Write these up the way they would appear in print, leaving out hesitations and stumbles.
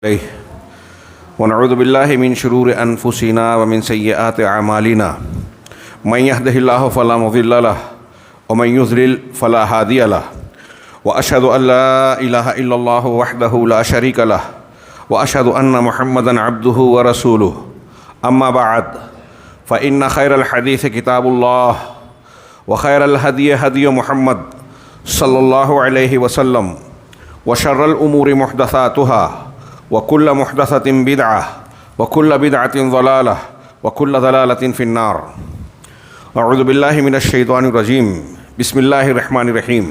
ونعوذ باللہ من شرور انفسنا ومن سیئات اعمالنا من يهده الله فلا مضل له ومن يضلل فلا هادي له واشهد ان لا اله الا الله وحده لا شريك له واشهد ان محمدا عبده ورسوله اما بعد فان خير الحديث كتاب الله وخير الهدي هدي محمد صلى الله عليه وسلم وشر الامور محدثاتها وكل محدثة بدعة وكل بدعة ضلالة وكل ضلالة في النار. أعوذ بالله من الشيطان الرجيم. بسم الله الرحمن الرحيم.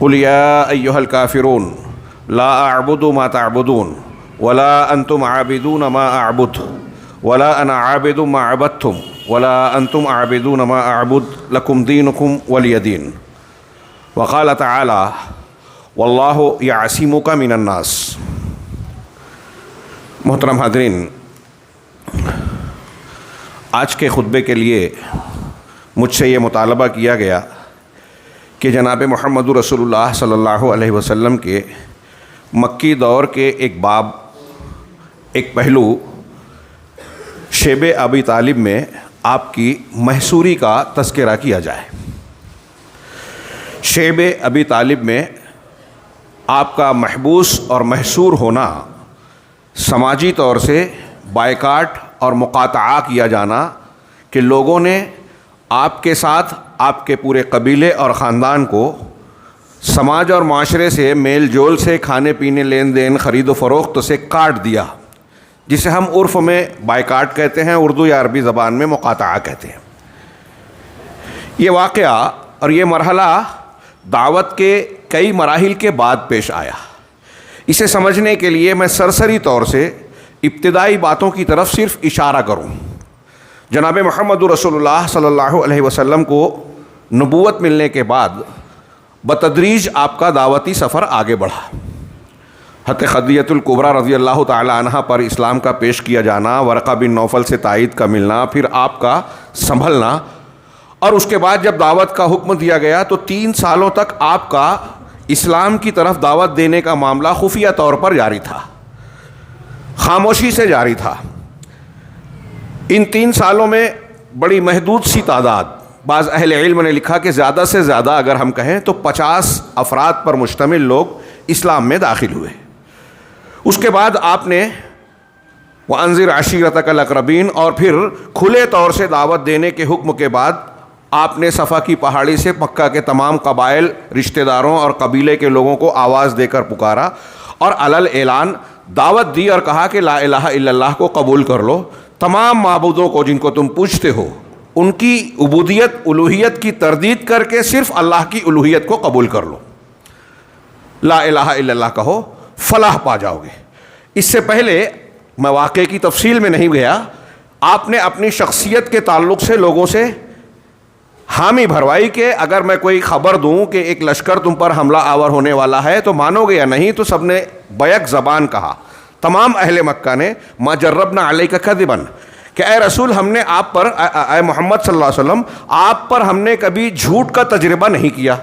قل يا أيها الكافرون لا أعبد ما تعبدون ولا أنتم عابدون ما أعبد ولا أنا عابد ما عبدتم ولا أنتم عابدون ما أعبد لكم دينكم ولي دين. وقال تعالى والله يعصمك من الناس. محترم حاضرین، آج کے خطبے کے لیے مجھ سے یہ مطالبہ کیا گیا کہ جناب محمد رسول اللہ صلی اللہ علیہ وسلم کے مکی دور کے ایک باب، ایک پہلو شیب ابی طالب میں آپ کی محصوری کا تذکرہ کیا جائے. شیب ابی طالب میں آپ کا محبوس اور محصور ہونا، سماجی طور سے بائیکاٹ اور مقاطعہ کیا جانا کہ لوگوں نے آپ کے ساتھ آپ کے پورے قبیلے اور خاندان کو سماج اور معاشرے سے میل جول سے، کھانے پینے، لین دین، خرید و فروخت سے کاٹ دیا، جسے ہم عرف میں بائیکاٹ کہتے ہیں، اردو یا عربی زبان میں مقاطعہ کہتے ہیں. یہ واقعہ اور یہ مرحلہ دعوت کے کئی مراحل کے بعد پیش آیا. اسے سمجھنے کے لیے میں سرسری طور سے ابتدائی باتوں کی طرف صرف اشارہ کروں. جناب محمد رسول اللہ صلی اللہ علیہ وسلم کو نبوت ملنے کے بعد بتدریج آپ کا دعوتی سفر آگے بڑھا. حضرت خدیجہ الکبریٰ رضی اللہ تعالی عنہا پر اسلام کا پیش کیا جانا، ورقہ بن نوفل سے تائید کا ملنا، پھر آپ کا سنبھلنا، اور اس کے بعد جب دعوت کا حکم دیا گیا تو 3 سالوں تک آپ کا اسلام کی طرف دعوت دینے کا معاملہ خفیہ طور پر جاری تھا، خاموشی سے جاری تھا. ان 3 سالوں میں بڑی محدود سی تعداد، بعض اہل علم نے لکھا کہ زیادہ سے زیادہ اگر ہم کہیں تو 50 افراد پر مشتمل لوگ اسلام میں داخل ہوئے. اس کے بعد آپ نے وَأَنذِرْ عَشِيرَتَكَ الْأَقْرَبِينَ اور پھر کھلے طور سے دعوت دینے کے حکم کے بعد آپ نے صفا کی پہاڑی سے مکہ کے تمام قبائل، رشتہ داروں اور قبیلے کے لوگوں کو آواز دے کر پکارا اور علل اعلان دعوت دی اور کہا کہ لا الہ الا اللہ کو قبول کر لو. تمام معبودوں کو جن کو تم پوجتے ہو ان کی عبودیت، الوہیت کی تردید کر کے صرف اللہ کی الوہیت کو قبول کر لو. لا الہ الا اللہ کہو، فلاح پا جاؤ گے. اس سے پہلے میں واقعے کی تفصیل میں نہیں گیا، آپ نے اپنی شخصیت کے تعلق سے لوگوں سے حامی بھروائی کہ اگر میں کوئی خبر دوں کہ ایک لشکر تم پر حملہ آور ہونے والا ہے تو مانو گے یا نہیں. تو سب نے بیک زبان کہا، تمام اہل مکہ نے ما جربنا علیک کذبا، کہ اے رسول ہم نے آپ پر، اے محمد صلی اللہ علیہ وسلم آپ پر ہم نے کبھی جھوٹ کا تجربہ نہیں کیا،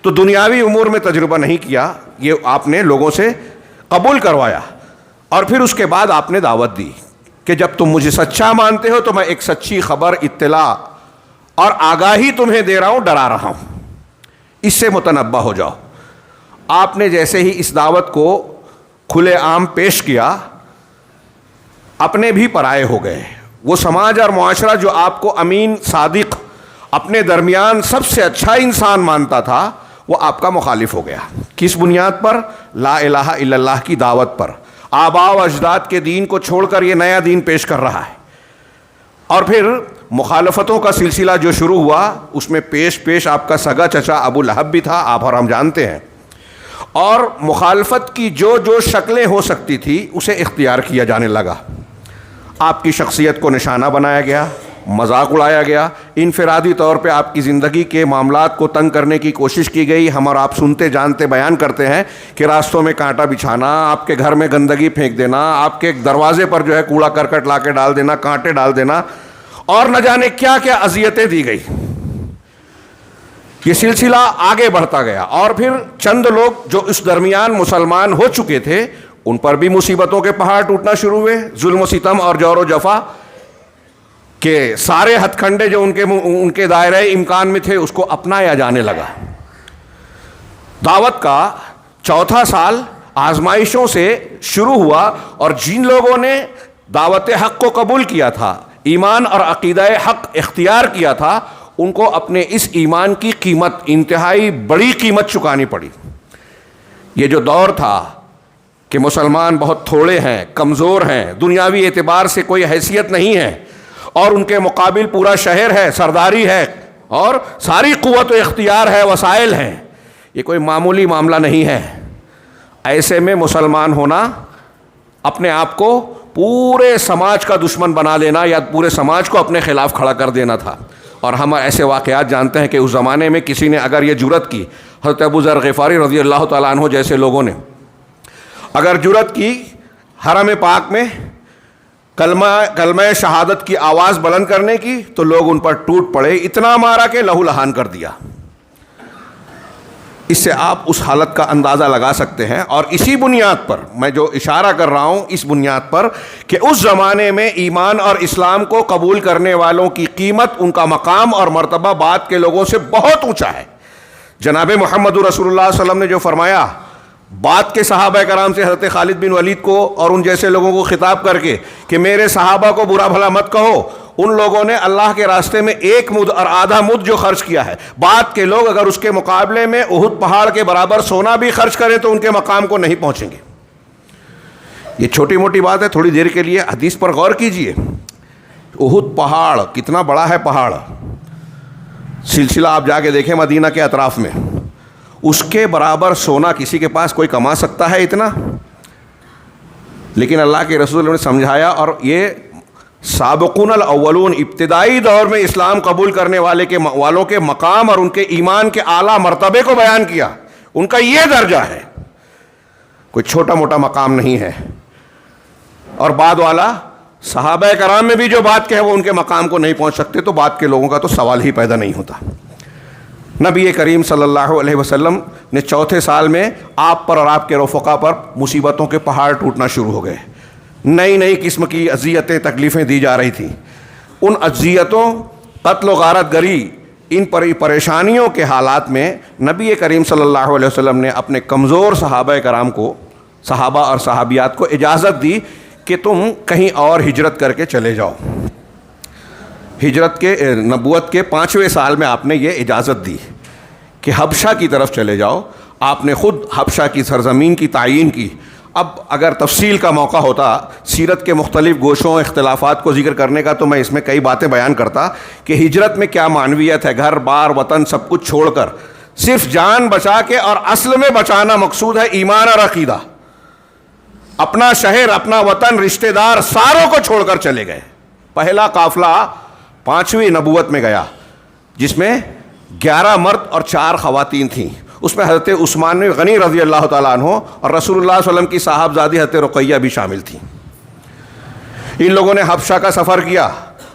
تو دنیاوی امور میں تجربہ نہیں کیا. یہ آپ نے لوگوں سے قبول کروایا اور پھر اس کے بعد آپ نے دعوت دی کہ جب تم مجھے سچا مانتے ہو تو میں ایک سچی خبر، اطلاع اور آگاہی تمہیں دے رہا ہوں، ڈرا رہا ہوں، اس سے متنبہ ہو جاؤ. آپ نے جیسے ہی اس دعوت کو کھلے عام پیش کیا، اپنے بھی پرائے ہو گئے. وہ سماج اور معاشرہ جو آپ کو امین، صادق، اپنے درمیان سب سے اچھا انسان مانتا تھا، وہ آپ کا مخالف ہو گیا. کس بنیاد پر؟ لا الہ الا اللہ کی دعوت پر. آباء و اجداد کے دین کو چھوڑ کر یہ نیا دین پیش کر رہا ہے. اور پھر مخالفتوں کا سلسلہ جو شروع ہوا، اس میں پیش آپ کا سگا چچا ابو لہب بھی تھا، آپ اور ہم جانتے ہیں. اور مخالفت کی جو شکلیں ہو سکتی تھی اسے اختیار کیا جانے لگا. آپ کی شخصیت کو نشانہ بنایا گیا، مذاق اڑایا گیا، انفرادی طور پہ آپ کی زندگی کے معاملات کو تنگ کرنے کی کوشش کی گئی. ہم اور آپ سنتے جانتے بیان کرتے ہیں کہ راستوں میں کانٹا بچھانا، آپ کے گھر میں گندگی پھینک دینا، آپ کے دروازے پر جو ہے کوڑا کرکٹ لا کے ڈال دینا، کانٹے ڈال دینا، اور نہ جانے کیا کیا اذیتیں دی گئی. یہ سلسلہ آگے بڑھتا گیا اور پھر چند لوگ جو اس درمیان مسلمان ہو چکے تھے ان پر بھی مصیبتوں کے پہاڑ ٹوٹنا شروع ہوئے، ظلم و ستم اور جور و جفا کے سارے ہتھ کنڈے جو ان کے دائرۂ امکان میں تھے اس کو اپنایا جانے لگا۔ دعوت کا چوتھا سال آزمائشوں سے شروع ہوا، اور جن لوگوں نے دعوت حق کو قبول کیا تھا، ایمان اور عقیدہ حق اختیار کیا تھا، ان کو اپنے اس ایمان کی قیمت، انتہائی بڑی قیمت چکانی پڑی۔ یہ جو دور تھا کہ مسلمان بہت تھوڑے ہیں، کمزور ہیں، دنیاوی اعتبار سے کوئی حیثیت نہیں ہے، اور ان کے مقابل پورا شہر ہے، سرداری ہے، اور ساری قوت و اختیار ہے، وسائل ہیں، یہ کوئی معمولی معاملہ نہیں ہے۔ ایسے میں مسلمان ہونا اپنے آپ کو پورے سماج کا دشمن بنا لینا، یا پورے سماج کو اپنے خلاف کھڑا کر دینا تھا۔ اور ہم ایسے واقعات جانتے ہیں کہ اس زمانے میں کسی نے اگر یہ جرأت کی، حضرت ابو ذر غفاری رضی اللہ تعالیٰ عنہ جیسے لوگوں نے اگر جرأت کی حرم پاک میں کلمہ شہادت کی آواز بلند کرنے کی، تو لوگ ان پر ٹوٹ پڑے، اتنا مارا کہ لہو لہان کر دیا۔ اس سے آپ اس حالت کا اندازہ لگا سکتے ہیں۔ اور اسی بنیاد پر میں جو اشارہ کر رہا ہوں، اس بنیاد پر کہ اس زمانے میں ایمان اور اسلام کو قبول کرنے والوں کی قیمت، ان کا مقام اور مرتبہ بعد کے لوگوں سے بہت اونچا ہے۔ جناب محمد رسول اللہ صلی اللہ علیہ وسلم نے جو فرمایا، بعد کے صحابہ کرام سے حضرت خالد بن ولید کو اور ان جیسے لوگوں کو خطاب کر کے کہ میرے صحابہ کو برا بھلا مت کہو، ان لوگوں نے اللہ کے راستے میں 1 مد اور آدھا مد جو خرچ کیا ہے، بعد کے لوگ اگر اس کے مقابلے میں احد پہاڑ کے برابر سونا بھی خرچ کریں تو ان کے مقام کو نہیں پہنچیں گے۔ یہ چھوٹی موٹی بات ہے، تھوڑی دیر کے لیے حدیث پر غور کیجئے۔ احد پہاڑ کتنا بڑا ہے، پہاڑ سلسلہ آپ جا کے دیکھیں مدینہ کے اطراف میں، اس کے برابر سونا کسی کے پاس کوئی کما سکتا ہے اتنا؟ لیکن اللہ کے رسول نے سمجھایا، اور یہ سابقون الاولون، ابتدائی دور میں اسلام قبول کرنے والوں کے مقام اور ان کے ایمان کے اعلیٰ مرتبے کو بیان کیا۔ ان کا یہ درجہ ہے، کوئی چھوٹا موٹا مقام نہیں ہے۔ اور بعد والا صحابہ کرام میں بھی جو بات کہے وہ ان کے مقام کو نہیں پہنچ سکتے، تو بعد کے لوگوں کا تو سوال ہی پیدا نہیں ہوتا۔ نبی کریم صلی اللہ علیہ وسلم نے چوتھے سال میں آپ پر اور آپ کے رفقا پر مصیبتوں کے پہاڑ ٹوٹنا شروع ہو گئے، نئی نئی قسم کی اذیتیں، تکلیفیں دی جا رہی تھیں۔ ان اذیتوں، قتل و غارت گری، ان پریشانیوں کے حالات میں نبی کریم صلی اللہ علیہ وسلم نے اپنے کمزور صحابہ کرام کو، صحابہ اور صحابیات کو اجازت دی کہ تم کہیں اور ہجرت کر کے چلے جاؤ۔ ہجرت کے نبوت کے 5ویں سال میں آپ نے یہ اجازت دی کہ حبشہ کی طرف چلے جاؤ۔ آپ نے خود حبشہ کی سرزمین کی تعیین کی۔ اب اگر تفصیل کا موقع ہوتا سیرت کے مختلف گوشوں، اختلافات کو ذکر کرنے کا، تو میں اس میں کئی باتیں بیان کرتا کہ ہجرت میں کیا معنویت ہے۔ گھر بار وطن سب کچھ چھوڑ کر صرف جان بچا کے، اور اصل میں بچانا مقصود ہے ایمان اور عقیدہ، اپنا شہر، اپنا وطن، رشتہ دار، ساروں کو چھوڑ کر چلے گئے۔ پہلا قافلہ 5ویں نبوت میں گیا، جس میں 11 مرد اور 4 خواتین تھیں۔ اس میں حضرت عثمان غنی رضی اللہ تعالیٰ عنہ اور رسول اللہ صلی اللہ علیہ وسلم کی صاحبزادی حضرت رقیہ بھی شامل تھیں۔ ان لوگوں نے حبشہ کا سفر کیا۔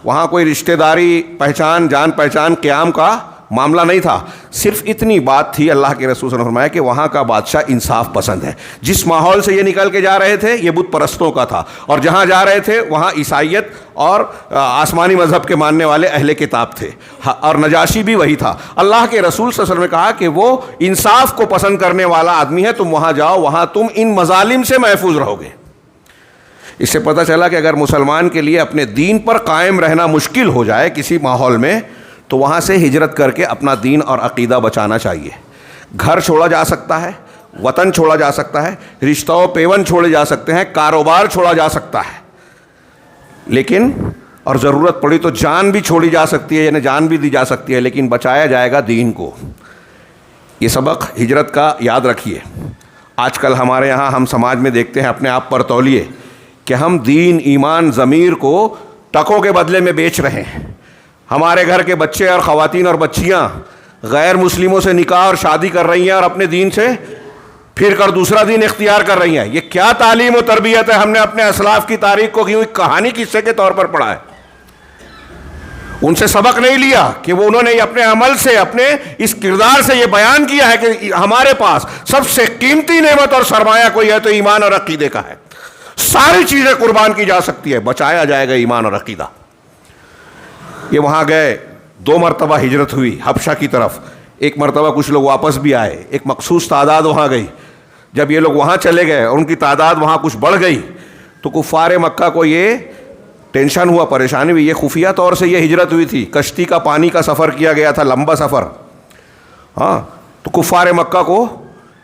وہاں کوئی رشتہ داری، پہچان، جان پہچان، قیام کا معاملہ نہیں تھا۔ صرف اتنی بات تھی، اللہ کے رسول صلی اللہ علیہ وسلم نے فرمایا کہ وہاں کا بادشاہ انصاف پسند ہے۔ جس ماحول سے یہ نکل کے جا رہے تھے یہ بت پرستوں کا تھا، اور جہاں جا رہے تھے وہاں عیسائیت اور آسمانی مذہب کے ماننے والے اہل کتاب تھے، اور نجاشی بھی وہی تھا۔ اللہ کے رسول صلی اللہ علیہ وسلم نے کہا کہ وہ انصاف کو پسند کرنے والا آدمی ہے، تم وہاں جاؤ، وہاں تم ان مظالم سے محفوظ رہو گے۔ اس سے پتہ چلا کہ اگر مسلمان کے لیے اپنے دین پر قائم رہنا مشکل ہو جائے کسی ماحول میں، تو وہاں سے ہجرت کر کے اپنا دین اور عقیدہ بچانا چاہیے۔ گھر چھوڑا جا سکتا ہے، وطن چھوڑا جا سکتا ہے، رشتہ و پیون چھوڑے جا سکتے ہیں، کاروبار چھوڑا جا سکتا ہے، لیکن اور ضرورت پڑی تو جان بھی چھوڑی جا سکتی ہے، یعنی جان بھی دی جا سکتی ہے، لیکن بچایا جائے گا دین کو۔ یہ سبق ہجرت کا یاد رکھیے۔ آج کل ہمارے یہاں ہم سماج میں دیکھتے ہیں، اپنے آپ پر تولیے، کہ ہم دین، ایمان، ضمیر کو ٹکوں کے بدلے میں بیچ رہے ہیں۔ ہمارے گھر کے بچے اور خواتین اور بچیاں غیر مسلموں سے نکاح اور شادی کر رہی ہیں، اور اپنے دین سے پھر کر دوسرا دین اختیار کر رہی ہیں۔ یہ کیا تعلیم و تربیت ہے؟ ہم نے اپنے اسلاف کی تاریخ کو کہانی قصے کے طور پر پڑھا ہے۔ ان سے سبق نہیں لیا کہ وہ انہوں نے اپنے عمل سے اپنے اس کردار سے یہ بیان کیا ہے کہ ہمارے پاس سب سے قیمتی نعمت اور سرمایہ کوئی ہے تو ایمان اور عقیدے کا ہے. ساری چیزیں قربان کی جا سکتی ہے, بچایا جائے گا ایمان اور عقیدہ. یہ وہاں گئے, 2 مرتبہ ہجرت ہوئی حبشہ کی طرف. ایک مرتبہ کچھ لوگ واپس بھی آئے, ایک مخصوص تعداد وہاں گئی. جب یہ لوگ وہاں چلے گئے اور ان کی تعداد وہاں کچھ بڑھ گئی تو کفار مکہ کو یہ ٹینشن ہوا, پریشانی ہوئی. یہ خفیہ طور سے یہ ہجرت ہوئی تھی, کشتی کا پانی کا سفر کیا گیا تھا, لمبا سفر. ہاں, تو کفار مکہ کو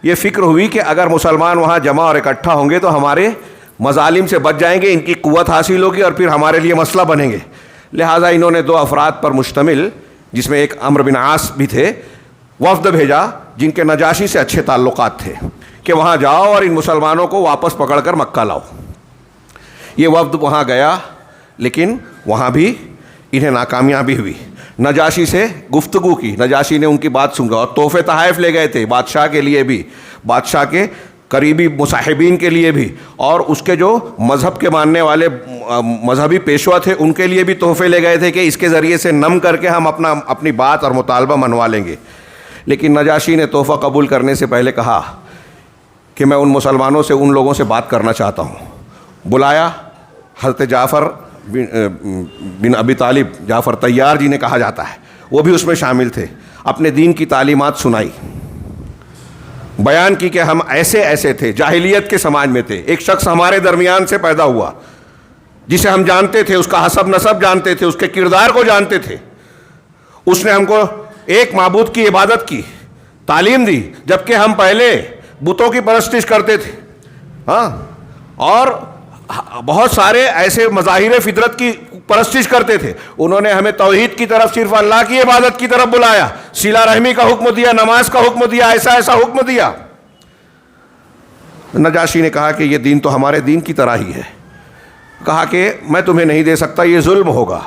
یہ فکر ہوئی کہ اگر مسلمان وہاں جمع اور اکٹھا ہوں گے تو ہمارے مظالم سے بچ جائیں گے, ان کی قوت حاصل ہوگی اور پھر ہمارے لیے مسئلہ بنیں گے. لہٰذا انہوں نے 2 افراد پر مشتمل, جس میں ایک عمرو بن عاص بھی تھے, وفد بھیجا جن کے نجاشی سے اچھے تعلقات تھے کہ وہاں جاؤ اور ان مسلمانوں کو واپس پکڑ کر مکہ لاؤ. یہ وفد وہاں گیا لیکن وہاں بھی انہیں ناکامیابی ہوئی. نجاشی سے گفتگو کی, نجاشی نے ان کی بات سن اور تحفے تحائف لے گئے تھے, بادشاہ کے لیے بھی, بادشاہ کے قریبی مصاحبین کے لیے بھی, اور اس کے جو مذہب کے ماننے والے مذہبی پیشوا تھے ان کے لیے بھی تحفے لے گئے تھے کہ اس کے ذریعے سے نم کر کے ہم اپنی بات اور مطالبہ منوا لیں گے. لیکن نجاشی نے تحفہ قبول کرنے سے پہلے کہا کہ میں ان مسلمانوں سے, ان لوگوں سے بات کرنا چاہتا ہوں. بلایا حضرت جعفر بن ابی طالب, جعفر طیار جنہیں کہا جاتا ہے, وہ بھی اس میں شامل تھے. اپنے دین کی تعلیمات سنائی, بیان کی کہ ہم ایسے ایسے تھے, جاہلیت کے سماج میں تھے. ایک شخص ہمارے درمیان سے پیدا ہوا جسے ہم جانتے تھے, اس کا حسب نسب جانتے تھے, اس کے کردار کو جانتے تھے. اس نے ہم کو ایک معبود کی عبادت کی تعلیم دی, جبکہ ہم پہلے بتوں کی پرستش کرتے تھے. ہاں, اور بہت سارے ایسے مظاہر فطرت کی پرستش کرتے تھے. انہوں نے ہمیں توحید کی طرف, صرف اللہ کی عبادت کی طرف بلایا, صلہ رحمی کا حکم دیا, نماز کا حکم دیا, ایسا ایسا حکم دیا. نجاشی نے کہا کہ یہ دین تو ہمارے دین کی طرح ہی ہے. کہا کہ میں تمہیں نہیں دے سکتا, یہ ظلم ہوگا.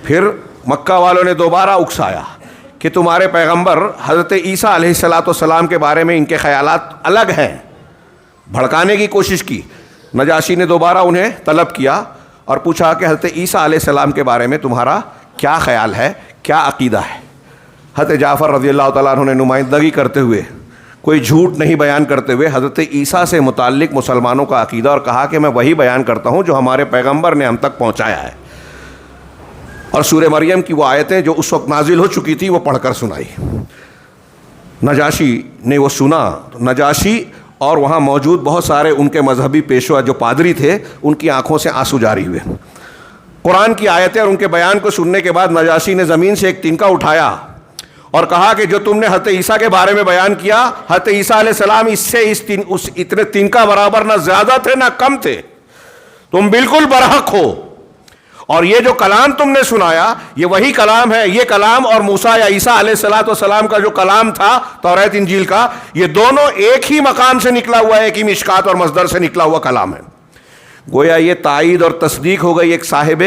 پھر مکہ والوں نے دوبارہ اکسایا کہ تمہارے پیغمبر حضرت عیسیٰ علیہ السلام کے بارے میں ان کے خیالات الگ ہیں. بھڑکانے کی کوشش کی. نجاشی نے دوبارہ انہیں طلب کیا اور پوچھا کہ حضرت عیسیٰ علیہ السلام کے بارے میں تمہارا کیا خیال ہے, کیا عقیدہ ہے. حضرت جعفر رضی اللہ تعالیٰ عنہ نے نمائندگی کرتے ہوئے, کوئی جھوٹ نہیں بیان کرتے ہوئے, حضرت عیسیٰ سے متعلق مسلمانوں کا عقیدہ اور کہا کہ میں وہی بیان کرتا ہوں جو ہمارے پیغمبر نے ہم تک پہنچایا ہے. اور سورہ مریم کی وہ آیتیں جو اس وقت نازل ہو چکی تھی وہ پڑھ کر سنائی. نجاشی نے وہ سنا. نجاشی اور وہاں موجود بہت سارے ان کے مذہبی پیشوا جو پادری تھے, ان کی آنکھوں سے آنسو جاری ہوئے. قرآن کی آیتیں اور ان کے بیان کو سننے کے بعد نجاشی نے زمین سے ایک تنکا اٹھایا اور کہا کہ جو تم نے حضرت عیسیٰ کے بارے میں بیان کیا, حضرت عیسیٰ علیہ السلام اس سے اتنے تنکا برابر نہ زیادہ تھے نہ کم تھے, تم بالکل برحق ہو. اور یہ جو کلام تم نے سنایا یہ وہی کلام ہے. یہ کلام اور موسیٰ یا عیسیٰ علیہ السلام کا جو کلام تھا توریت انجیل کا, یہ دونوں ایک ہی مقام سے نکلا ہوا ہے, ایک ہی مشکات اور مصدر سے نکلا ہوا کلام ہے. گویا یہ تائید اور تصدیق ہو گئی ایک صاحب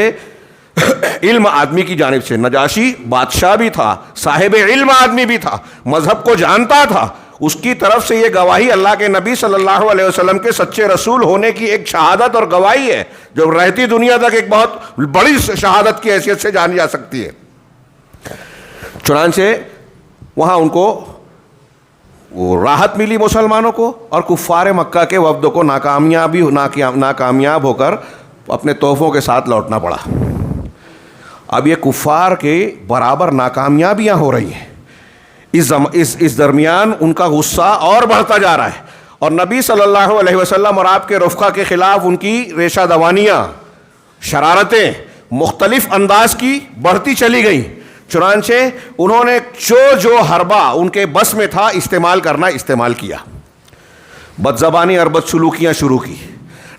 علم آدمی کی جانب سے. نجاشی بادشاہ بھی تھا, صاحب علم آدمی بھی تھا, مذہب کو جانتا تھا. اس کی طرف سے یہ گواہی اللہ کے نبی صلی اللہ علیہ وسلم کے سچے رسول ہونے کی ایک شہادت اور گواہی ہے جو رہتی دنیا تک ایک بہت بڑی شہادت کی حیثیت سے جانی جا سکتی ہے. چنانچہ وہاں ان کو وہ راحت ملی مسلمانوں کو, اور کفار مکہ کے وفد کو ناکامیاب ہو کر اپنے تحفوں کے ساتھ لوٹنا پڑا. اب یہ کفار کے برابر ناکامیابیاں ہو رہی ہیں. اس درمیان ان کا غصہ اور بڑھتا جا رہا ہے, اور نبی صلی اللہ علیہ وسلم اور آپ کے رفقا کے خلاف ان کی ریشہ دوانیاں, شرارتیں مختلف انداز کی بڑھتی چلی گئیں. چنانچہ انہوں نے جو حربہ ان کے بس میں تھا استعمال کیا. بدزبانی اور بدسلوکیاں شروع کی.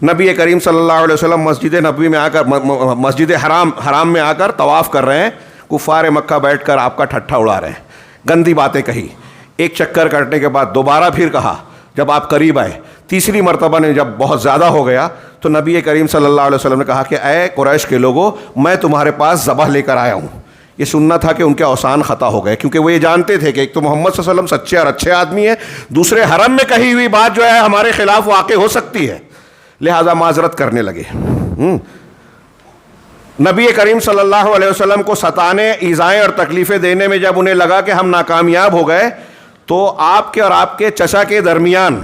نبی کریم صلی اللہ علیہ وسلم مسجد نبوی میں آ کر, مسجد حرام میں آ کر طواف کر رہے ہیں. کفار مکہ بیٹھ کر آپ کا ٹھٹھا اڑا رہے ہیں, گندی باتیں کہی. ایک چکر کاٹنے کے بعد دوبارہ پھر کہا. جب آپ قریب آئے, تیسری مرتبہ نے جب بہت زیادہ ہو گیا تو نبی کریم صلی اللہ علیہ وسلم نے کہا کہ اے قریش کے لوگوں, میں تمہارے پاس ذبح لے کر آیا ہوں. یہ سننا تھا کہ ان کے اوسان خطا ہو گئے, کیونکہ وہ یہ جانتے تھے کہ ایک تو محمد صلی اللہ علیہ وسلم سچے اور اچھے آدمی ہیں, دوسرے حرم میں کہی ہوئی بات جو ہے ہمارے خلاف واقع ہو سکتی ہے, لہذا معذرت کرنے لگے. نبی کریم صلی اللہ علیہ وسلم کو ستانے، ایذائیں اور تکلیفیں دینے میں جب انہیں لگا کہ ہم ناکامیاب ہو گئے تو آپ کے اور آپ کے چچا کے درمیان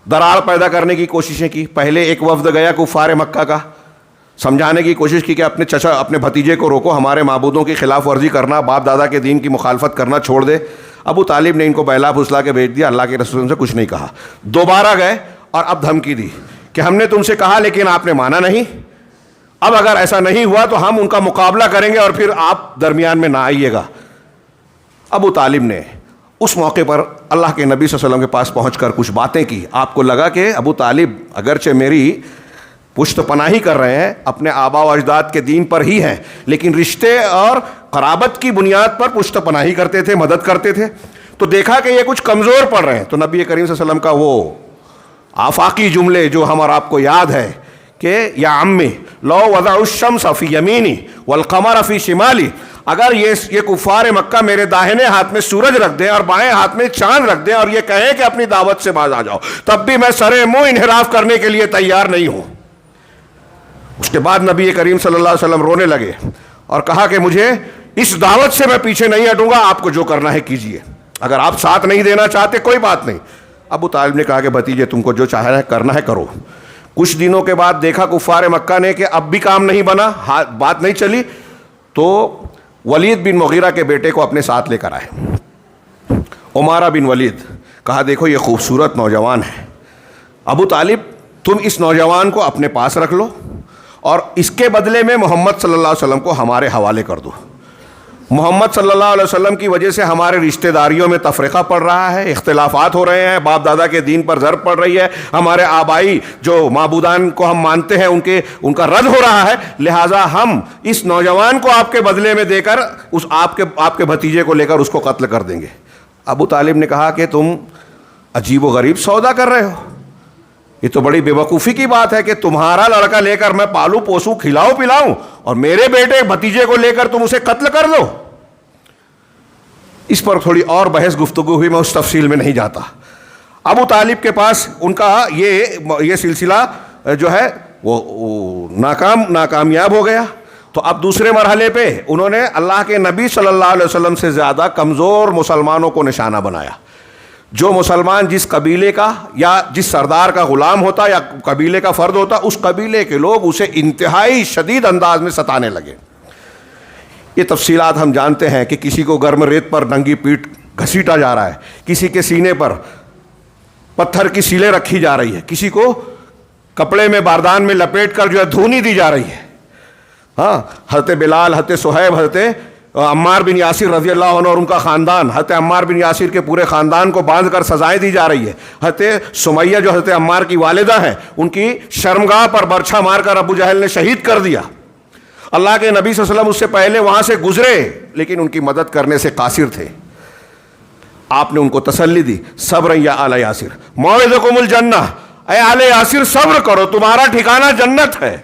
دراڑ پیدا کرنے کی کوششیں کی. پہلے ایک وفد گیا کفار مکہ کا، سمجھانے کی کوشش کی کہ اپنے چچا اپنے بھتیجے کو روکو، ہمارے معبودوں کی خلاف ورزی کرنا، باپ دادا کے دین کی مخالفت کرنا چھوڑ دے. ابو طالب نے ان کو بہلا پھسلا کے بھیج دیا، اللہ کے رسول سے کچھ نہیں کہا. دوبارہ گئے اور اب دھمکی دی کہ ہم نے تم سے کہا لیکن آپ نے مانا نہیں، اب اگر ایسا نہیں ہوا تو ہم ان کا مقابلہ کریں گے اور پھر آپ درمیان میں نہ آئیے گا. ابو طالب نے اس موقع پر اللہ کے نبی صلی اللہ علیہ وسلم کے پاس پہنچ کر کچھ باتیں کی. آپ کو لگا کہ ابو طالب اگرچہ میری پشت پناہی کر رہے ہیں، اپنے آبا و اجداد کے دین پر ہی ہیں، لیکن رشتے اور قرابت کی بنیاد پر پشت پناہی کرتے تھے، مدد کرتے تھے. تو دیکھا کہ یہ کچھ کمزور پڑ رہے ہیں، تو نبی کریم صلی اللہ علیہ وسلم کا وہ آفاقی جملے جو ہم اور آپ کو یاد ہے کہ یا عمی لو وضع الشمس فی یمینی والقمر فی شمالی، اگر یہ کفار مکہ میرے داہنے ہاتھ میں سورج رکھ دیں اور بائیں ہاتھ میں چاند رکھ دیں اور یہ کہیں کہ اپنی دعوت سے باز آ جاؤ، تب بھی میں سرے منہ انحراف کرنے کے لیے تیار نہیں ہوں. اس کے بعد نبی کریم صلی اللہ علیہ وسلم رونے لگے اور کہا کہ مجھے اس دعوت سے میں پیچھے نہیں ہٹوں گا، آپ کو جو کرنا ہے کیجئے، اگر آپ ساتھ نہیں دینا چاہتے کوئی بات نہیں. ابو طالب نے کہا کہ بھتیجے تم کو جو چاہنا ہے کرنا ہے کرو. کچھ دنوں کے بعد دیکھا کفار مکہ نے کہ اب بھی کام نہیں بنا، بات نہیں چلی، تو ولید بن مغیرہ کے بیٹے کو اپنے ساتھ لے کر آئے، عمارہ بن ولید. کہا دیکھو یہ خوبصورت نوجوان ہے، ابو طالب تم اس نوجوان کو اپنے پاس رکھ لو اور اس کے بدلے میں محمد صلی اللہ علیہ وسلم کو ہمارے حوالے کر دو. محمد صلی اللہ علیہ وسلم کی وجہ سے ہمارے رشتہ داریوں میں تفرقہ پڑ رہا ہے، اختلافات ہو رہے ہیں، باپ دادا کے دین پر ضرب پڑ رہی ہے، ہمارے آبائی جو معبودان کو ہم مانتے ہیں ان کا رد ہو رہا ہے، لہٰذا ہم اس نوجوان کو آپ کے بدلے میں دے کر آپ کے بھتیجے کو لے کر اس کو قتل کر دیں گے. ابو طالب نے کہا کہ تم عجیب و غریب سودا کر رہے ہو، یہ تو بڑی بے وقوفی کی بات ہے کہ تمہارا لڑکا لے کر میں پالوں پوسوں کھلاؤں پلاؤں اور میرے بیٹے بھتیجے کو لے کر تم اسے قتل کر دو. اس پر تھوڑی اور بحث گفتگو ہوئی، میں اس تفصیل میں نہیں جاتا. ابو طالب کے پاس ان کا یہ سلسلہ جو ہے وہ ناکامیاب ہو گیا. تو اب دوسرے مرحلے پہ انہوں نے اللہ کے نبی صلی اللہ علیہ وسلم سے زیادہ کمزور مسلمانوں کو نشانہ بنایا. جو مسلمان جس قبیلے کا یا جس سردار کا غلام ہوتا یا قبیلے کا فرد ہوتا، اس قبیلے کے لوگ اسے انتہائی شدید انداز میں ستانے لگے. یہ تفصیلات ہم جانتے ہیں کہ کسی کو گرم ریت پر ننگی پیٹھ گھسیٹا جا رہا ہے، کسی کے سینے پر پتھر کی سیلیں رکھی جا رہی ہے، کسی کو کپڑے میں باردان میں لپیٹ کر جو ہے دھونی دی جا رہی ہے. ہاں، حضرت بلال، حضرت صہیب، حضرت عمار بن یاسر رضی اللہ عنہ اور ان کا خاندان، حضرت عمار بن یاسر کے پورے خاندان کو باندھ کر سزائیں دی جا رہی ہے. حضرت سمیہ جو حضرت عمار کی والدہ ہیں، ان کی شرمگاہ پر برچھا مار کر ابو جہل نے شہید کر دیا. اللہ کے نبی صلی اللہ علیہ وسلم اس سے پہلے وہاں سے گزرے لیکن ان کی مدد کرنے سے قاصر تھے. آپ نے ان کو تسلی دی، صبر یا آل یاسر موعدکم الجنہ، اے آل یاسر صبر کرو، تمہارا ٹھکانہ جنت ہے.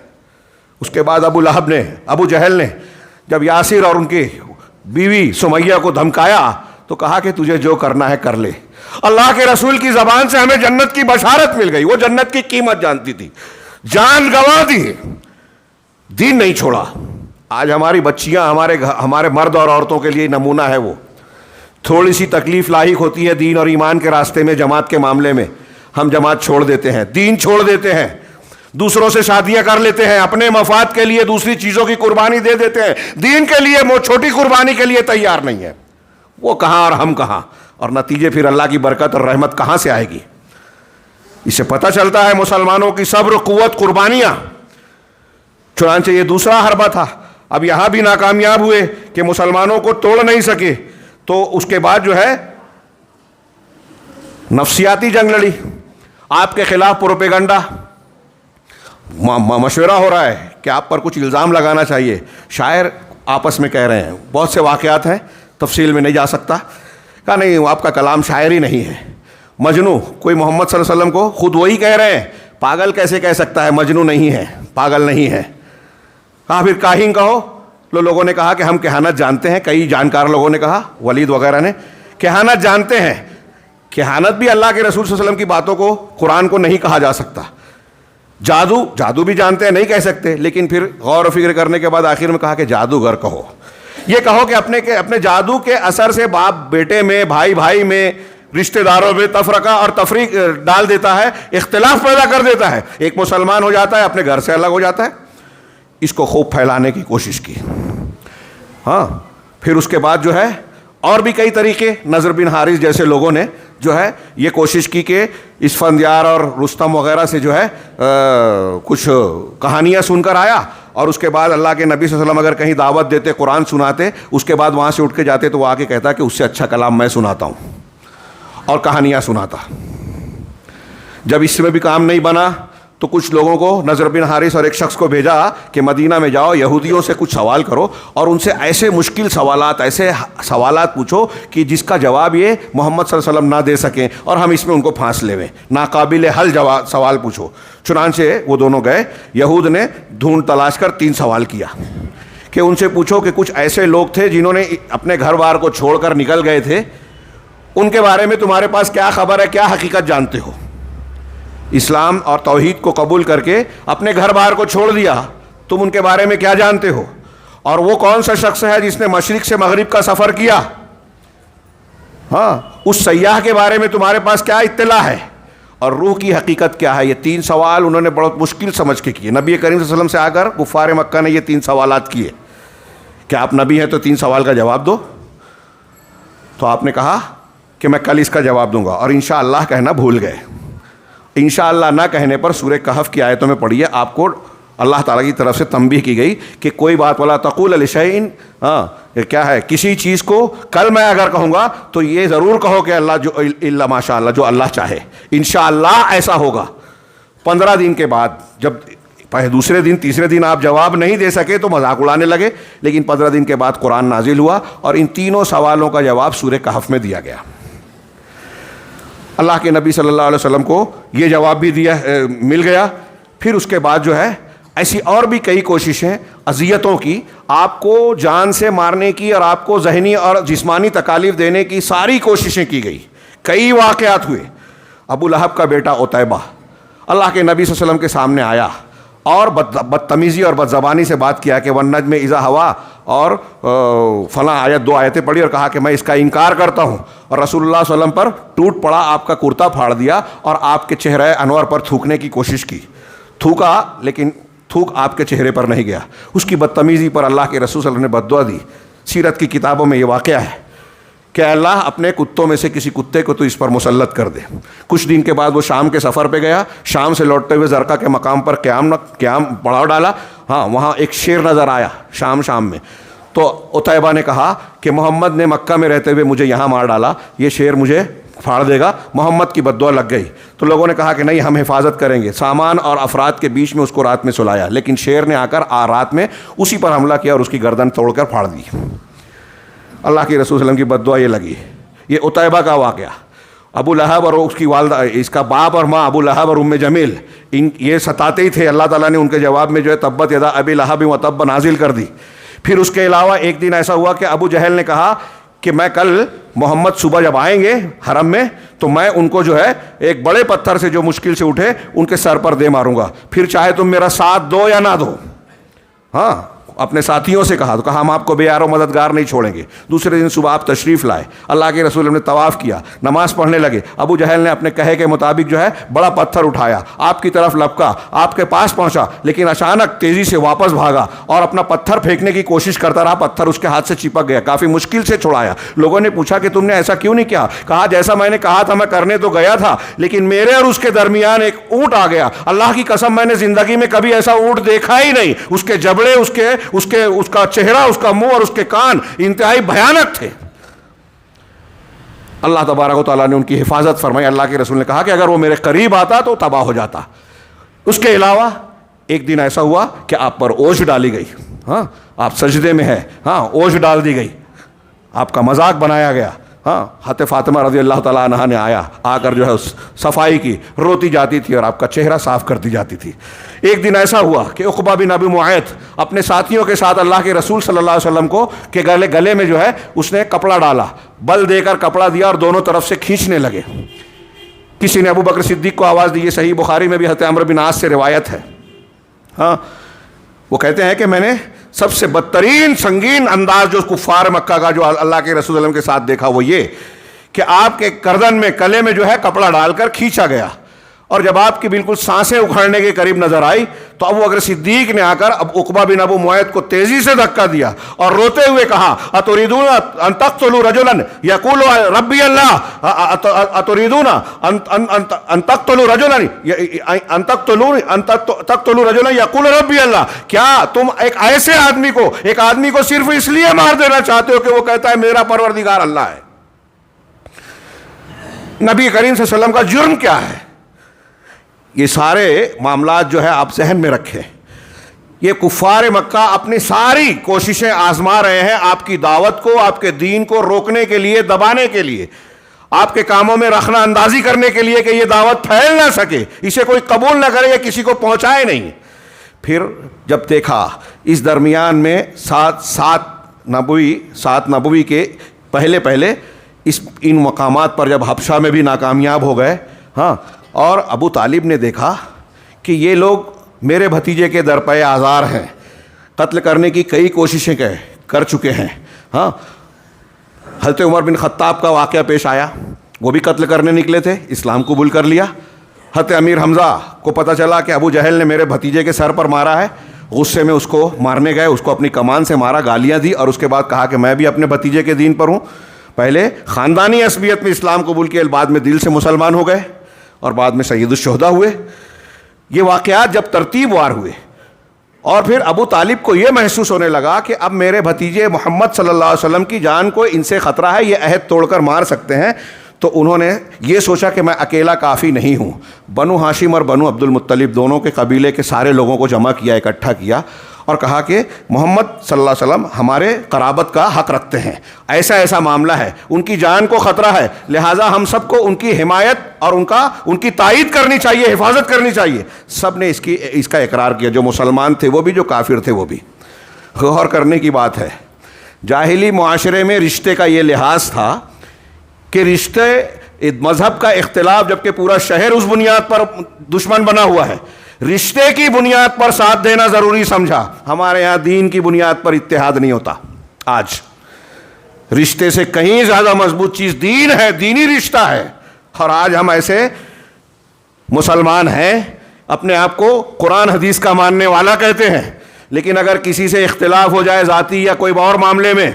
اس کے بعد ابو جہل نے جب یاسر اور ان کی بیوی سمیہ کو دھمکایا تو کہا کہ تجھے جو کرنا ہے کر لے. اللہ کے رسول کی زبان سے ہمیں جنت کی بشارت مل گئی. وہ جنت کی قیمت جانتی تھی، جان گنوا دی، دین نہیں چھوڑا. آج ہماری بچیاں ہمارے مرد اور عورتوں کے لیے نمونہ ہے. وہ تھوڑی سی تکلیف لاحق ہوتی ہے دین اور ایمان کے راستے میں، جماعت کے معاملے میں ہم جماعت چھوڑ دیتے ہیں، دین چھوڑ دیتے ہیں، دوسروں سے شادیاں کر لیتے ہیں، اپنے مفاد کے لیے دوسری چیزوں کی قربانی دے دیتے ہیں، دین کے لیے وہ چھوٹی قربانی کے لیے تیار نہیں ہے. وہ کہاں اور ہم کہاں، اور نتیجے پھر اللہ کی برکت اور رحمت کہاں سے آئے گی. اس سے پتہ چلتا ہے مسلمانوں کی صبر، قوت، قربانیاں. چنانچہ یہ دوسرا حربہ تھا. اب یہاں بھی ناکامیاب ہوئے کہ مسلمانوں کو توڑ نہیں سکے، تو اس کے بعد جو ہے نفسیاتی جنگ لڑی. آپ کے خلاف پروپیگنڈا، مشورہ ہو رہا ہے کہ آپ پر کچھ الزام لگانا چاہیے. شاعر آپس میں کہہ رہے ہیں، بہت سے واقعات ہیں، تفصیل میں نہیں جا سکتا. کہا نہیں، آپ کا کلام شاعری نہیں ہے. مجنو، کوئی محمد صلی اللہ علیہ وسلم کو خود وہی کہہ رہے ہیں، پاگل کیسے کہہ سکتا ہے، مجنو نہیں ہے، پاگل نہیں ہے. کہا پھر کاہن کہو. لوگوں نے کہا کہ ہم کہانت جانتے ہیں، کئی جانکار لوگوں نے کہا، ولید وغیرہ نے، کہانت جانتے ہیں. کہانت بھی اللہ کے رسول صلی اللہ علیہ وسلم کی باتوں کو، قرآن کو نہیں کہا جا سکتا. جادو بھی جانتے ہیں, نہیں کہہ سکتے, لیکن پھر غور و فکر کرنے کے بعد آخر میں کہا کہ جادوگر کہو. یہ کہو کہ اپنے جادو کے اثر سے باپ بیٹے میں, بھائی بھائی میں, رشتہ داروں میں تفرقہ اور تفریق ڈال دیتا ہے, اختلاف پیدا کر دیتا ہے. ایک مسلمان ہو جاتا ہے, اپنے گھر سے الگ ہو جاتا ہے. اس کو خوب پھیلانے کی کوشش کی. ہاں, پھر اس کے بعد جو ہے اور بھی کئی طریقے, نضر بن حارث جیسے لوگوں نے جو ہے یہ کوشش کی کہ اسفندیار اور رستم وغیرہ سے جو ہے کچھ کہانیاں سن کر آیا, اور اس کے بعد اللہ کے نبی صلی اللہ علیہ وسلم اگر کہیں دعوت دیتے, قرآن سناتے, اس کے بعد وہاں سے اٹھ کے جاتے تو وہ آ کے کہتا کہ اس سے اچھا کلام میں سناتا ہوں, اور کہانیاں سناتا. جب اس میں بھی کام نہیں بنا تو کچھ لوگوں کو نضر بن حارث اور ایک شخص کو بھیجا کہ مدینہ میں جاؤ, یہودیوں سے کچھ سوال کرو اور ان سے ایسے مشکل سوالات, ایسے سوالات پوچھو کہ جس کا جواب یہ محمد صلی اللہ علیہ وسلم نہ دے سکیں, اور ہم اس میں ان کو پھانس لے. ناقابل حل سوال پوچھو. چنانچہ وہ دونوں گئے. یہود نے ڈھونڈ تلاش کر 3 سوال کیا کہ ان سے پوچھو کہ کچھ ایسے لوگ تھے جنہوں نے اپنے گھر بار کو چھوڑ کر نکل گئے تھے, ان کے بارے میں تمہارے پاس کیا خبر ہے, کیا حقیقت جانتے ہو؟ اسلام اور توحید کو قبول کر کے اپنے گھر بار کو چھوڑ دیا, تم ان کے بارے میں کیا جانتے ہو؟ اور وہ کون سا شخص ہے جس نے مشرق سے مغرب کا سفر کیا؟ ہاں, اس سیاح کے بارے میں تمہارے پاس کیا اطلاع ہے؟ اور روح کی حقیقت کیا ہے؟ یہ 3 سوال انہوں نے بہت مشکل سمجھ کے کیے. نبی کریم صلی اللہ علیہ وسلم سے آ کر کفار مکہ نے یہ 3 سوالات کیے کہ آپ نبی ہیں تو 3 سوال کا جواب دو. تو آپ نے کہا کہ میں کل اس کا جواب دوں گا, اور انشاءاللہ کہنا بھول گئے. انشاءاللہ نہ کہنے پر سورہ کہف کی آیتوں میں پڑھیے, آپ کو اللہ تعالیٰ کی طرف سے تنبیہ کی گئی کہ کوئی بات ولا تقول لشیء, کیا ہے, کسی چیز کو کل میں اگر کہوں گا تو یہ ضرور کہو کہ اللہ جو الا ماشاء اللہ, جو اللہ چاہے, انشاءاللہ ایسا ہوگا. 15 دن کے بعد جب دوسرے دن تیسرے دن آپ جواب نہیں دے سکے تو مذاق اڑانے لگے, لیکن 15 دن کے بعد قرآن نازل ہوا اور ان تینوں سوالوں کا جواب سورہ کہف میں دیا گیا. اللہ کے نبی صلی اللہ علیہ وسلم کو یہ جواب بھی مل گیا. پھر اس کے بعد جو ہے ایسی اور بھی کئی کوششیں اذیتوں کی, آپ کو جان سے مارنے کی اور آپ کو ذہنی اور جسمانی تکالیف دینے کی ساری کوششیں کی گئی. کئی واقعات ہوئے. ابو لہب کا بیٹا عتیبہ اللہ کے نبی صلی اللہ علیہ وسلم کے سامنے آیا اور بدتمیزی اور بدزبانی سے بات کیا کہ والنجم اذا ہوا, اور فلاں آیت 2 آیتیں پڑھی اور کہا کہ میں اس کا انکار کرتا ہوں, اور رسول اللہ صلی اللہ علیہ وسلم پر ٹوٹ پڑا, آپ کا کرتا پھاڑ دیا اور آپ کے چہرہ انور پر تھوکنے کی کوشش کی. تھوکا لیکن تھوک آپ کے چہرے پر نہیں گیا. اس کی بدتمیزی پر اللہ کے رسول صلی اللہ علیہ وسلم نے بددعا دی. سیرت کی کتابوں میں یہ واقعہ ہے کہ اللہ اپنے کتوں میں سے کسی کتے کو تو اس پر مسلط کر دے. کچھ دن کے بعد وہ شام کے سفر پہ گیا, شام سے لوٹتے ہوئے زرقہ کے مقام پر قیام پڑاؤ ڈالا. ہاں, وہاں ایک شیر نظر آیا شام میں. تو عتیبہ نے کہا کہ محمد نے مکہ میں رہتے ہوئے مجھے یہاں مار ڈالا, یہ شیر مجھے پھاڑ دے گا. محمد کی بددعا لگ گئی. تو لوگوں نے کہا کہ نہیں, ہم حفاظت کریں گے. سامان اور افراد کے بیچ میں اس کو رات میں سلایا, لیکن شیر نے آ کر رات میں اسی پر حملہ کیا اور اس کی گردن توڑ کر پھاڑ دی. اللہ کے رسول صلی اللہ علیہ وسلم کی بددعا یہ لگی. یہ عتیبہ کا واقعہ. ابو لہب اور اس کی والدہ, اس کا باپ اور ماں ابو لہب اور ام جمیل, یہ ستاتے ہی تھے. اللہ تعالیٰ نے ان کے جواب میں جو ہے تبت یدا ابی لہب و تب نازل کر دی. پھر اس کے علاوہ ایک دن ایسا ہوا کہ ابو جہل نے کہا کہ میں کل محمد صبح جب آئیں گے حرم میں تو میں ان کو جو ہے ایک بڑے پتھر سے جو مشکل سے اٹھے ان کے سر پر دے ماروں گا, پھر چاہے تم میرا ساتھ دو یا نہ دو. ہاں, اپنے ساتھیوں سے کہا, تو کہا ہم آپ کو بے یار و مددگار نہیں چھوڑیں گے. دوسرے دن صبح آپ تشریف لائے, اللہ کے رسول نے طواف کیا, نماز پڑھنے لگے. ابو جہل نے اپنے کہے کے مطابق جو ہے بڑا پتھر اٹھایا, آپ کی طرف لپکا, آپ کے پاس پہنچا, لیکن اچانک تیزی سے واپس بھاگا اور اپنا پتھر پھینکنے کی کوشش کرتا رہا. پتھر اس کے ہاتھ سے چپک گیا, کافی مشکل سے چھڑایا. لوگوں نے پوچھا کہ تم نے ایسا کیوں نہیں کیا؟ کہا جیسا میں نے کہا تھا میں کرنے تو گیا تھا, لیکن میرے اور اس کے درمیان ایک اونٹ آ گیا. اللہ کی قسم میں نے زندگی میں کبھی ایسا اونٹ دیکھا ہی نہیں. اس کے جبڑے, اس کا چہرہ, اس کا منہ اور اس کے کان انتہائی بھیانک تھے. اللہ تبارک و تعالیٰ نے ان کی حفاظت فرمائی. اللہ کے رسول نے کہا کہ اگر وہ میرے قریب آتا تو تباہ ہو جاتا. اس کے علاوہ ایک دن ایسا ہوا کہ آپ پر اوجھ ڈالی گئی. ہاں, آپ سجدے میں ہیں, ہاں, اوجھ ڈال دی گئی, آپ کا مذاق بنایا گیا. ہاں, حضرت فاطمہ رضی اللہ تعالیٰ عنہا نے آ کر جو ہے صفائی کی, روتی جاتی تھی اور آپ کا چہرہ صاف کرتی جاتی تھی. ایک دن ایسا ہوا کہ عقبہ بن ابی معیط اپنے ساتھیوں کے ساتھ اللہ کے رسول صلی اللہ علیہ وسلم کو کہ گلے میں جو ہے اس نے کپڑا ڈالا, بل دے کر کپڑا دیا اور دونوں طرف سے کھینچنے لگے. کسی نے ابو بکر صدیق کو آواز دی، یہ صحیح بخاری میں بھی حضرت عمرو بن عاص سے روایت ہے. ہاں وہ کہتے ہیں کہ میں نے سب سے بدترین سنگین انداز جو کفار مکہ کا جو اللہ کے رسول صلی اللہ علیہ وسلم کے ساتھ دیکھا وہ یہ کہ آپ کے گردن میں کلے میں جو ہے کپڑا ڈال کر کھینچا گیا، اور جب آپ کی بالکل سانسیں اکھڑنے کے قریب نظر آئی تو ابو بکر صدیق نے آ کر عقبہ بن ابو معیط کو تیزی سے دھکا دیا اور روتے ہوئے کہا اتريدون ان تقتلوا رجلا يقول ربي الله، اتريدون ان تقتلوا رجلا يقول ربي الله، کیا تم ایک ایسے آدمی کو صرف اس لیے مار دینا چاہتے ہو کہ وہ کہتا ہے میرا پروردگار اللہ ہے؟ نبی کریم صلی اللہ علیہ وسلم کا جرم کیا ہے؟ یہ سارے معاملات جو ہے آپ ذہن میں رکھیں. یہ کفار مکہ اپنی ساری کوششیں آزما رہے ہیں آپ کی دعوت کو، آپ کے دین کو روکنے کے لیے، دبانے کے لیے، آپ کے کاموں میں رخنہ اندازی کرنے کے لیے کہ یہ دعوت پھیل نہ سکے، اسے کوئی قبول نہ کرے یا کسی کو پہنچائے نہیں. پھر جب دیکھا اس درمیان میں سات نبوی کے پہلے ان مقامات پر جب حبشہ میں بھی ناکامیاب ہو گئے، ہاں، اور ابو طالب نے دیکھا کہ یہ لوگ میرے بھتیجے کے درپے آزار ہیں، قتل کرنے کی کئی کوششیں کر چکے ہیں. ہاں، حضرت عمر بن خطاب کا واقعہ پیش آیا، وہ بھی قتل کرنے نکلے تھے، اسلام قبول کر لیا. حضرت امیر حمزہ کو پتہ چلا کہ ابو جہل نے میرے بھتیجے کے سر پر مارا ہے، غصے میں اس کو مارنے گئے، اس کو اپنی کمان سے مارا، گالیاں دی، اور اس کے بعد کہا کہ میں بھی اپنے بھتیجے کے دین پر ہوں. پہلے خاندانی عصبیت میں اسلام قبول کیا، بعد میں دل سے مسلمان ہو گئے اور بعد میں سید الشہداء ہوئے. یہ واقعات جب ترتیب وار ہوئے اور پھر ابو طالب کو یہ محسوس ہونے لگا کہ اب میرے بھتیجے محمد صلی اللہ علیہ وسلم کی جان کو ان سے خطرہ ہے، یہ عہد توڑ کر مار سکتے ہیں، تو انہوں نے یہ سوچا کہ میں اکیلا کافی نہیں ہوں. بنو ہاشم اور بنو عبد المطلب دونوں کے قبیلے کے سارے لوگوں کو جمع کیا، اکٹھا کیا اور کہا کہ محمد صلی اللہ علیہ وسلم ہمارے قرابت کا حق رکھتے ہیں، ایسا معاملہ ہے، ان کی جان کو خطرہ ہے، لہٰذا ہم سب کو ان کی حمایت اور ان کی تائید کرنی چاہیے، حفاظت کرنی چاہیے. سب نے اس کا اقرار کیا، جو مسلمان تھے وہ بھی، جو کافر تھے وہ بھی. غور کرنے کی بات ہے، جاہلی معاشرے میں رشتے کا یہ لحاظ تھا کہ رشتے مذہب کا اختلاف، جبکہ پورا شہر اس بنیاد پر دشمن بنا ہوا ہے، رشتے کی بنیاد پر ساتھ دینا ضروری سمجھا. ہمارے ہاں دین کی بنیاد پر اتحاد نہیں ہوتا. آج رشتے سے کہیں زیادہ مضبوط چیز دین ہے، دینی رشتہ ہے. اور آج ہم ایسے مسلمان ہیں، اپنے آپ کو قرآن حدیث کا ماننے والا کہتے ہیں، لیکن اگر کسی سے اختلاف ہو جائے ذاتی یا کوئی اور معاملے میں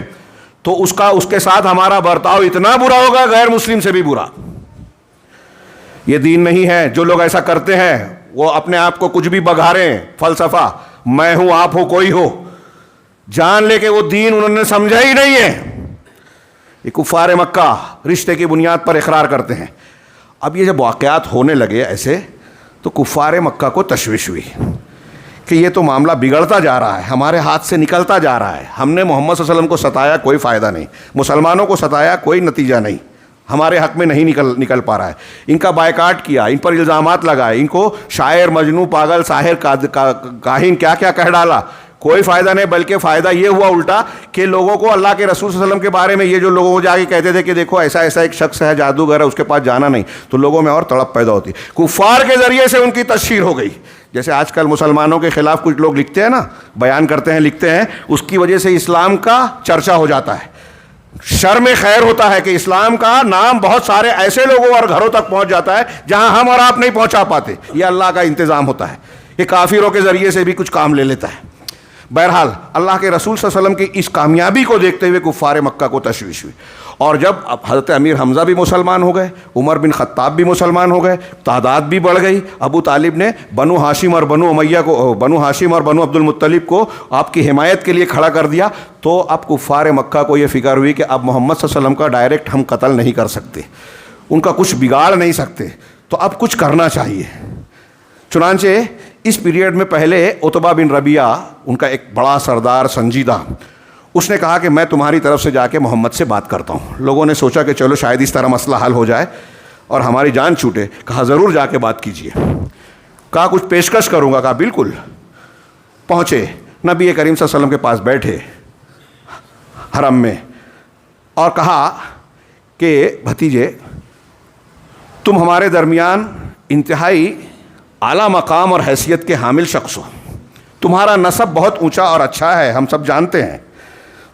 تو اس کے ساتھ ہمارا برتاؤ اتنا برا ہوگا غیر مسلم سے بھی برا. یہ دین نہیں ہے. جو لوگ ایسا کرتے ہیں وہ اپنے آپ کو کچھ بھی بگھاریں، فلسفہ میں ہوں آپ ہو کوئی ہو، جان لے کے وہ دین انہوں نے سمجھا ہی نہیں ہے. یہ کفار مکہ رشتے کی بنیاد پر اقرار کرتے ہیں. اب یہ جب واقعات ہونے لگے ایسے تو کفار مکہ کو تشویش ہوئی کہ یہ تو معاملہ بگڑتا جا رہا ہے، ہمارے ہاتھ سے نکلتا جا رہا ہے. ہم نے محمد صلی اللہ علیہ وسلم کو ستایا، کوئی فائدہ نہیں، مسلمانوں کو ستایا، کوئی نتیجہ نہیں، ہمارے حق میں نہیں نکل پا رہا ہے. ان کا بائیکاٹ کیا، ان پر الزامات لگائے، ان کو شاعر، مجنوں، پاگل، ساحر، کاہن کیا کیا کہہ ڈالا، کوئی فائدہ نہیں. بلکہ فائدہ یہ ہوا الٹا کہ لوگوں کو اللہ کے رسول صلی اللہ علیہ وسلم کے بارے میں یہ جو لوگوں کو جا کے کہتے تھے کہ دیکھو ایسا ایک شخص ہے، جادوگر ہے، اس کے پاس جانا نہیں، تو لوگوں میں اور تڑپ پیدا ہوتی. کفار کے ذریعے سے ان کی تشہیر ہو گئی. جیسے آج کل مسلمانوں کے خلاف کچھ لوگ لکھتے ہیں نا، بیان کرتے ہیں، لکھتے ہیں، اس کی وجہ سے اسلام کا چرچا ہو جاتا ہے. شرم خیر ہوتا ہے کہ اسلام کا نام بہت سارے ایسے لوگوں اور گھروں تک پہنچ جاتا ہے جہاں ہم اور آپ نہیں پہنچا پاتے. یہ اللہ کا انتظام ہوتا ہے. یہ کافروں کے ذریعے سے بھی کچھ کام لے لیتا ہے. بہرحال اللہ کے رسول صلی اللہ علیہ وسلم کی اس کامیابی کو دیکھتے ہوئے کفار مکہ کو تشویش ہوئی. اور جب حضرت امیر حمزہ بھی مسلمان ہو گئے، عمر بن خطاب بھی مسلمان ہو گئے، تعداد بھی بڑھ گئی، ابو طالب نے بنو ہاشم اور بنو عبد المطلب کو آپ کی حمایت کے لیے کھڑا کر دیا، تو اب کفار مکہ کو یہ فکر ہوئی کہ اب محمد صلی اللہ علیہ وسلم کا ڈائریکٹ ہم قتل نہیں کر سکتے، ان کا کچھ بگاڑ نہیں سکتے، تو اب کچھ کرنا چاہیے. چنانچہ اس پیریڈ میں پہلے عتبہ بن ربیعہ، ان کا ایک بڑا سردار سنجیدہ، اس نے کہا کہ میں تمہاری طرف سے جا کے محمد سے بات کرتا ہوں. لوگوں نے سوچا کہ چلو شاید اس طرح مسئلہ حل ہو جائے اور ہماری جان چھوٹے. کہا ضرور جا کے بات کیجئے. کہا کچھ پیشکش کروں گا. کہا بالکل. پہنچے، نبی کریم صلی اللہ علیہ وسلم کے پاس بیٹھے حرم میں اور کہا کہ بھتیجے تم ہمارے درمیان انتہائی اعلیٰ مقام اور حیثیت کے حامل شخص ہو. تمہارا نسب بہت اونچا اور اچھا ہے، ہم سب جانتے ہیں.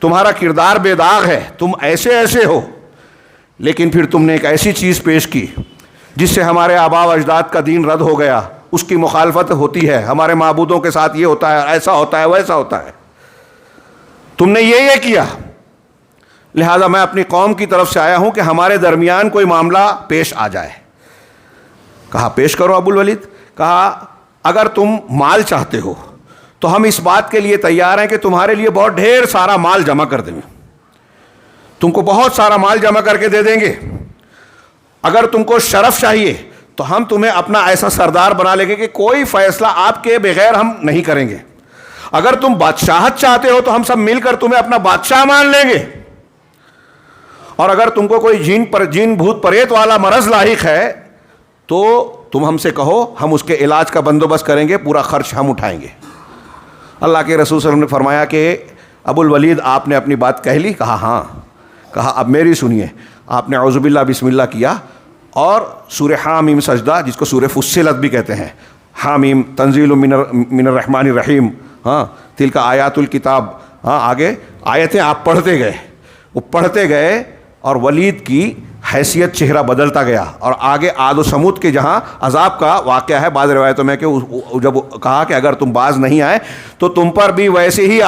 تمہارا کردار بے داغ ہے، تم ایسے ہو. لیکن پھر تم نے ایک ایسی چیز پیش کی جس سے ہمارے آباء و اجداد کا دین رد ہو گیا. اس کی مخالفت ہوتی ہے، ہمارے معبودوں کے ساتھ یہ ہوتا ہے، ایسا ہوتا ہے، ویسا ہوتا ہے. تم نے یہ کیا. لہذا میں اپنی قوم کی طرف سے آیا ہوں کہ ہمارے درمیان کوئی معاملہ پیش آ جائے. کہا پیش کرو ابو الولید. کہا اگر تم مال چاہتے ہو تو ہم اس بات کے لیے تیار ہیں کہ تمہارے لیے بہت ڈھیر سارا مال جمع کر دیں گے، تم کو بہت سارا مال جمع کر کے دے دیں گے. اگر تم کو شرف چاہیے تو ہم تمہیں اپنا ایسا سردار بنا لیں گے کہ کوئی فیصلہ آپ کے بغیر ہم نہیں کریں گے. اگر تم بادشاہت چاہتے ہو تو ہم سب مل کر تمہیں اپنا بادشاہ مان لیں گے. اور اگر تم کو کوئی جین بھوت پریت والا مرض لاحق ہے تو تم ہم سے کہو، ہم اس کے علاج کا بندوبست کریں گے، پورا خرچ ہم اٹھائیں گے. اللہ کے رسول صلی اللہ علیہ وسلم نے فرمایا کہ ابو الولید آپ نے اپنی بات کہہ لی. کہا ہاں. کہا اب میری سنیے. آپ نے اعوذ باللہ بسم اللہ کیا اور سورہ حامیم سجدہ، جس کو سورہ فصلت بھی کہتے ہیں، حامیم تنزیل من الرحمن الرحیم، ہاں تلک آیات الکتاب، ہاں آگے آیتیں آپ پڑھتے گئے. وہ پڑھتے گئے اور ولید کی حیثیت چہرہ بدلتا گیا. اور آگے عاد و سمود کے جہاں عذاب کا واقعہ ہے بعض روایتوں میں کہ جب کہا کہ اگر تم باز نہیں آئے تو تم پر بھی ویسے ہی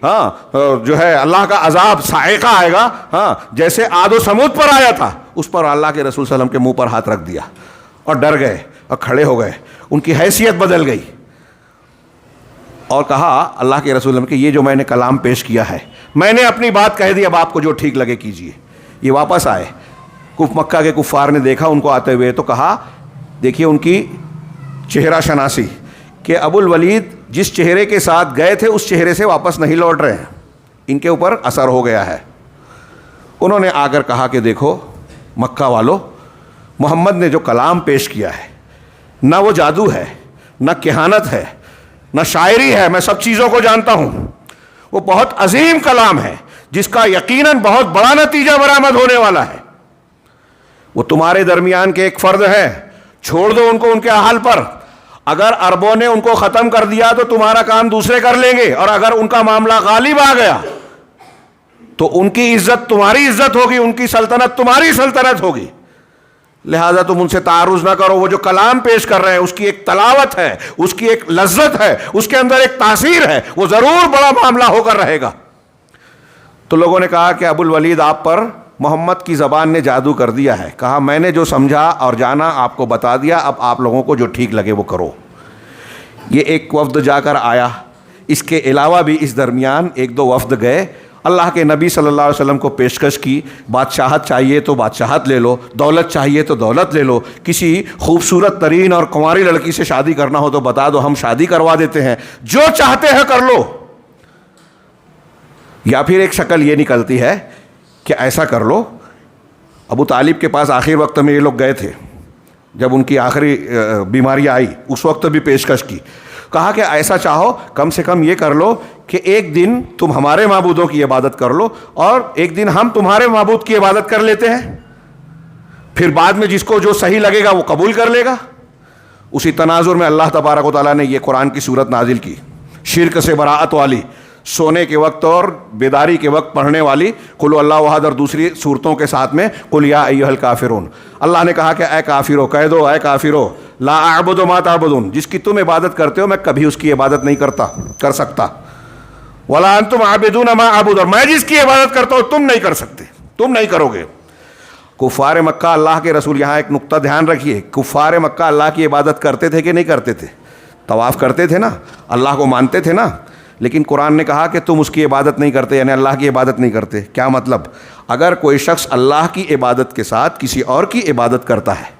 ہاں جو ہے اللہ کا عذاب صاعقہ آئے گا، ہاں جیسے عاد و سمود پر آیا تھا. اس پر اللہ کے رسول صلی اللہ علیہ وسلم کے منہ پر ہاتھ رکھ دیا اور ڈر گئے اور کھڑے ہو گئے. ان کی حیثیت بدل گئی اور کہا اللہ کے رسول کہ یہ جو میں نے کلام پیش کیا ہے، میں نے اپنی بات کہہ دی، اب آپ کو جو ٹھیک لگے کیجیے. یہ واپس آئے. مکہ کے کفار نے دیکھا ان کو آتے ہوئے تو کہا دیکھیے ان کی چہرہ شناسی کہ ابو الولید جس چہرے کے ساتھ گئے تھے اس چہرے سے واپس نہیں لوٹ رہے ہیں، ان کے اوپر اثر ہو گیا ہے. انہوں نے آ کر کہا کہ دیکھو مکہ والو، محمد نے جو کلام پیش کیا ہے نہ وہ جادو ہے، نہ کہانت ہے، نہ شاعری ہے، میں سب چیزوں کو جانتا ہوں. وہ بہت عظیم کلام ہے جس کا یقیناً بہت بڑا نتیجہ برآمد ہونے والا ہے. وہ تمہارے درمیان کے ایک فرد ہے، چھوڑ دو ان کو ان کے حال پر. اگر عربوں نے ان کو ختم کر دیا تو تمہارا کام دوسرے کر لیں گے، اور اگر ان کا معاملہ غالب آ گیا تو ان کی عزت تمہاری عزت ہوگی، ان کی سلطنت تمہاری سلطنت ہوگی. لہذا تم ان سے تعارض نہ کرو. وہ جو کلام پیش کر رہے ہیں اس کی ایک تلاوت ہے، اس کی ایک لذت ہے، اس کے اندر ایک تاثیر ہے، وہ ضرور بڑا معاملہ ہو کر رہے گا. تو لوگوں نے کہا کہ ابو الولید آپ پر محمد کی زبان نے جادو کر دیا ہے. کہا میں نے جو سمجھا اور جانا آپ کو بتا دیا، اب آپ لوگوں کو جو ٹھیک لگے وہ کرو. یہ ایک وفد جا کر آیا. اس کے علاوہ بھی اس درمیان ایک دو وفد گئے، اللہ کے نبی صلی اللہ علیہ وسلم کو پیشکش کی، بادشاہت چاہیے تو بادشاہت لے لو، دولت چاہیے تو دولت لے لو، کسی خوبصورت ترین اور کنواری لڑکی سے شادی کرنا ہو تو بتا دو، ہم شادی کروا دیتے ہیں، جو چاہتے ہیں کر لو. یا پھر ایک شکل یہ نکلتی ہے کہ ایسا کر لو. ابو طالب کے پاس آخر وقت میں یہ لوگ گئے تھے جب ان کی آخری بیماری آئی، اس وقت بھی پیشکش کی. کہا کہ ایسا چاہو کم سے کم یہ کر لو کہ ایک دن تم ہمارے معبودوں کی عبادت کر لو اور ایک دن ہم تمہارے معبود کی عبادت کر لیتے ہیں، پھر بعد میں جس کو جو صحیح لگے گا وہ قبول کر لے گا. اسی تناظر میں اللہ تبارک و تعالیٰ نے یہ قرآن کی صورت نازل کی، شرک سے براعت والی، سونے کے وقت اور بیداری کے وقت پڑھنے والی قل اللہ احد، اور دوسری صورتوں کے ساتھ میں قل یا ایھا الکافرون. اللہ نے کہا کہ اے کافرو، کہہ دو اے کافرو، لا اعبد ما تعبدون، جس کی تم عبادت کرتے ہو میں کبھی اس کی عبادت نہیں کر سکتا. ولا انتم عابدون ما اعبد، اور میں جس کی عبادت کرتا ہوں تم نہیں کر سکتے، تم نہیں کرو گے. کفار مکہ، اللہ کے رسول یہاں ایک نقطہ دھیان رکھیے، کفار مکہ اللہ کی عبادت کرتے تھے کہ نہیں کرتے تھے؟ طواف کرتے تھے نا، اللہ کو مانتے تھے نا. لیکن قرآن نے کہا کہ تم اس کی عبادت نہیں کرتے، یعنی اللہ کی عبادت نہیں کرتے. کیا مطلب؟ اگر کوئی شخص اللہ کی عبادت کے ساتھ کسی اور کی عبادت کرتا ہے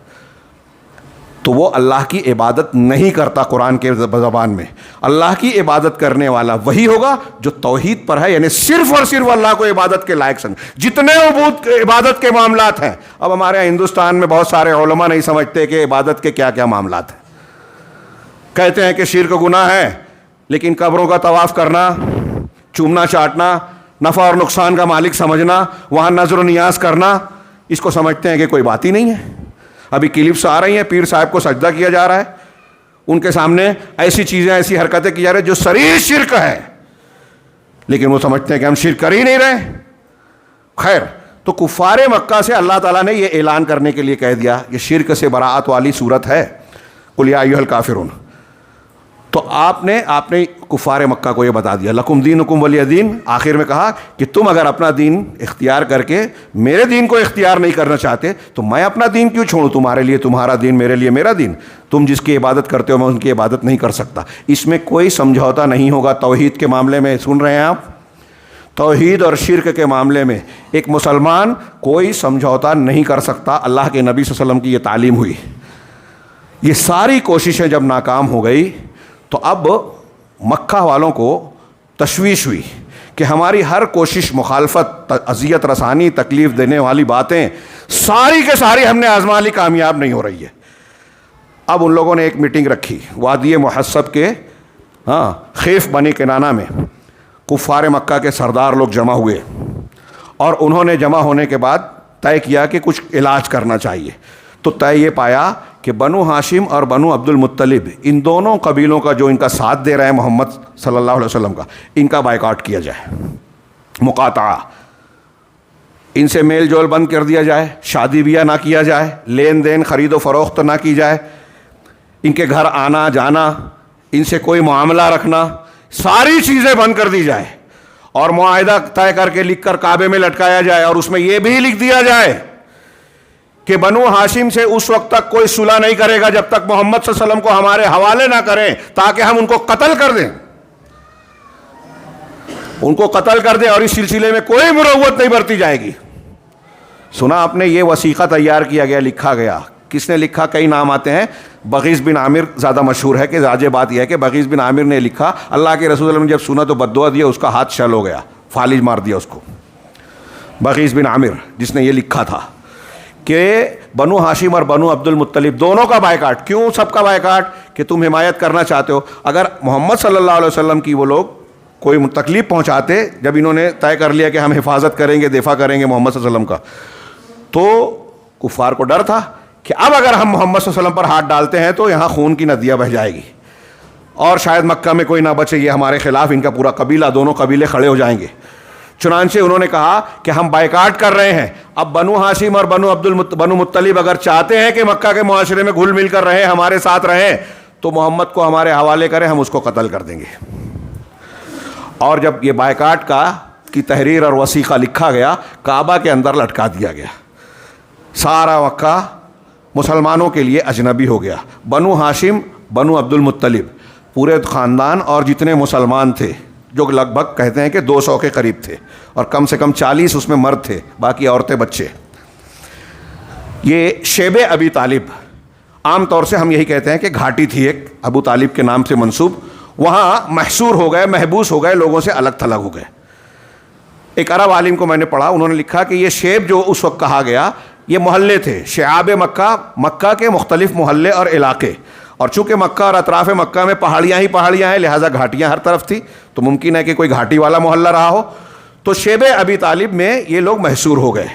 تو وہ اللہ کی عبادت نہیں کرتا. قرآن کے زبان میں اللہ کی عبادت کرنے والا وہی ہوگا جو توحید پر ہے، یعنی صرف اور صرف اللہ کو عبادت کے لائق سمجھ. جتنے عبادت کے معاملات ہیں، اب ہمارے ہندوستان میں بہت سارے علماء نہیں سمجھتے کہ عبادت کے کیا کیا معاملات ہیں. کہتے ہیں کہ شرک گناہ ہے، لیکن قبروں کا طواف کرنا، چومنا چاٹنا، نفع اور نقصان کا مالک سمجھنا، وہاں نظر و نیاز کرنا، اس کو سمجھتے ہیں کہ کوئی بات ہی نہیں ہے. ابھی کلپس آ رہی ہیں، پیر صاحب کو سجدہ کیا جا رہا ہے، ان کے سامنے ایسی چیزیں ایسی حرکتیں کی جا رہی ہیں جو صریح شرک ہے، لیکن وہ سمجھتے ہیں کہ ہم شرک کر ہی نہیں رہے۔ خیر، تو کفار مکہ سے اللہ تعالیٰ نے یہ اعلان کرنے کے لیے کہہ دیا، یہ شرک سے براعت والی صورت ہے، قل یا ایھا الکافرون۔ تو آپ نے کفار مکہ کو یہ بتا دیا، لکم دینکم ولی دین، آخر میں کہا کہ تم اگر اپنا دین اختیار کر کے میرے دین کو اختیار نہیں کرنا چاہتے تو میں اپنا دین کیوں چھوڑوں؟ تمہارے لیے تمہارا دین، میرے لیے میرا دین، تم جس کی عبادت کرتے ہو میں ان کی عبادت نہیں کر سکتا۔ اس میں کوئی سمجھوتا نہیں ہوگا۔ توحید کے معاملے میں سن رہے ہیں آپ، توحید اور شرک کے معاملے میں ایک مسلمان کوئی سمجھوتا نہیں کر سکتا۔ اللہ کے نبی صلی اللہ علیہ وسلم کی یہ تعلیم ہوئی۔ یہ ساری کوششیں جب ناکام ہو گئی تو اب مکہ والوں کو تشویش ہوئی کہ ہماری ہر کوشش، مخالفت، اذیت رسانی، تکلیف دینے والی باتیں ساری کے ساری ہم نے آزما لی، کامیاب نہیں ہو رہی ہے۔ اب ان لوگوں نے ایک میٹنگ رکھی وادی محصب کے خیف بنی کنانہ میں۔ کفار مکہ کے سردار لوگ جمع ہوئے اور انہوں نے جمع ہونے کے بعد طے کیا کہ کچھ علاج کرنا چاہیے۔ تو طے یہ پایا کہ بنو ہاشم اور بنو عبد المطلب، ان دونوں قبیلوں کا جو ان کا ساتھ دے رہے ہیں محمد صلی اللہ علیہ وسلم کا، ان کا بائیکاٹ کیا جائے، مقاطعہ، ان سے میل جول بند کر دیا جائے، شادی بیاہ نہ کیا جائے، لین دین خرید و فروخت نہ کی جائے، ان کے گھر آنا جانا، ان سے کوئی معاملہ رکھنا، ساری چیزیں بند کر دی جائے، اور معاہدہ طے کر کے لکھ کر کعبے میں لٹکایا جائے، اور اس میں یہ بھی لکھ دیا جائے کہ بنو ہاشم سے اس وقت تک کوئی صلح نہیں کرے گا جب تک محمد صلی اللہ علیہ وسلم کو ہمارے حوالے نہ کریں، تاکہ ہم ان کو قتل کر دیں، ان کو قتل کر دیں، اور اس سلسلے میں کوئی مروت نہیں برتی جائے گی۔ سنا آپ نے، یہ وثیقہ تیار کیا گیا، لکھا گیا۔ کس نے لکھا؟ کئی نام آتے ہیں، بغیث بن عامر زیادہ مشہور ہے، کہ واجب بات یہ ہے کہ بغیث بن عامر نے لکھا۔ اللہ کے رسول صلی اللہ علیہ وسلم نے جب سنا تو بد دعا دیا، اس کا ہاتھ شل ہو گیا، فالج مار دیا اس کو۔ بغیث بن عامر جس نے یہ لکھا تھا کہ بنو ہاشم اور بنو عبد المطلب دونوں کا بائیکاٹ۔ کیوں سب کا بائیکاٹ؟ کہ تم حمایت کرنا چاہتے ہو۔ اگر محمد صلی اللہ علیہ وسلم کی وہ لوگ کوئی تکلیف پہنچاتے، جب انہوں نے طے کر لیا کہ ہم حفاظت کریں گے، دفاع کریں گے محمد صلی اللہ علیہ وسلم کا، تو کفار کو ڈر تھا کہ اب اگر ہم محمد صلی اللہ علیہ وسلم پر ہاتھ ڈالتے ہیں تو یہاں خون کی ندیاں بہہ جائے گی، اور شاید مکہ میں کوئی نہ بچے، یہ ہمارے خلاف ان کا پورا قبیلہ، دونوں قبیلے کھڑے ہو جائیں گے۔ چنانچہ انہوں نے کہا کہ ہم بائیکاٹ کر رہے ہیں۔ اب بنو ہاشم اور بنو مطلب اگر چاہتے ہیں کہ مکہ کے معاشرے میں گھل مل کر رہیں، ہمارے ساتھ رہیں، تو محمد کو ہمارے حوالے کریں، ہم اس کو قتل کر دیں گے۔ اور جب یہ بائیکاٹ کی تحریر اور وثیقہ لکھا گیا، کعبہ کے اندر لٹکا دیا گیا۔ سارا مکہ مسلمانوں کے لیے اجنبی ہو گیا۔ بنو ہاشم، بنو عبد المطلب، پورے خاندان اور جتنے مسلمان تھے، جو لگ بھگ کہتے ہیں کہ 200 کے قریب تھے، اور کم سے کم 40 اس میں مرد تھے، باقی عورتیں بچے۔ یہ شیب ابی طالب، عام طور سے ہم یہی کہتے ہیں کہ گھاٹی تھی ایک ابو طالب کے نام سے منسوب، وہاں محصور ہو گئے، محبوس ہو گئے، لوگوں سے الگ تھلگ ہو گئے۔ ایک عرب عالم کو میں نے پڑھا، انہوں نے لکھا کہ یہ شیب جو اس وقت کہا گیا، یہ محلے تھے، شعاب مکہ، مکہ کے مختلف محلے اور علاقے، اور چونکہ مکہ اور اطراف مکہ میں پہاڑیاں ہی پہاڑیاں ہیں، لہٰذا گھاٹیاں ہر طرف تھی، تو ممکن ہے کہ کوئی گھاٹی والا محلہ رہا ہو۔ تو شیب ابی طالب میں یہ لوگ محصور ہو گئے۔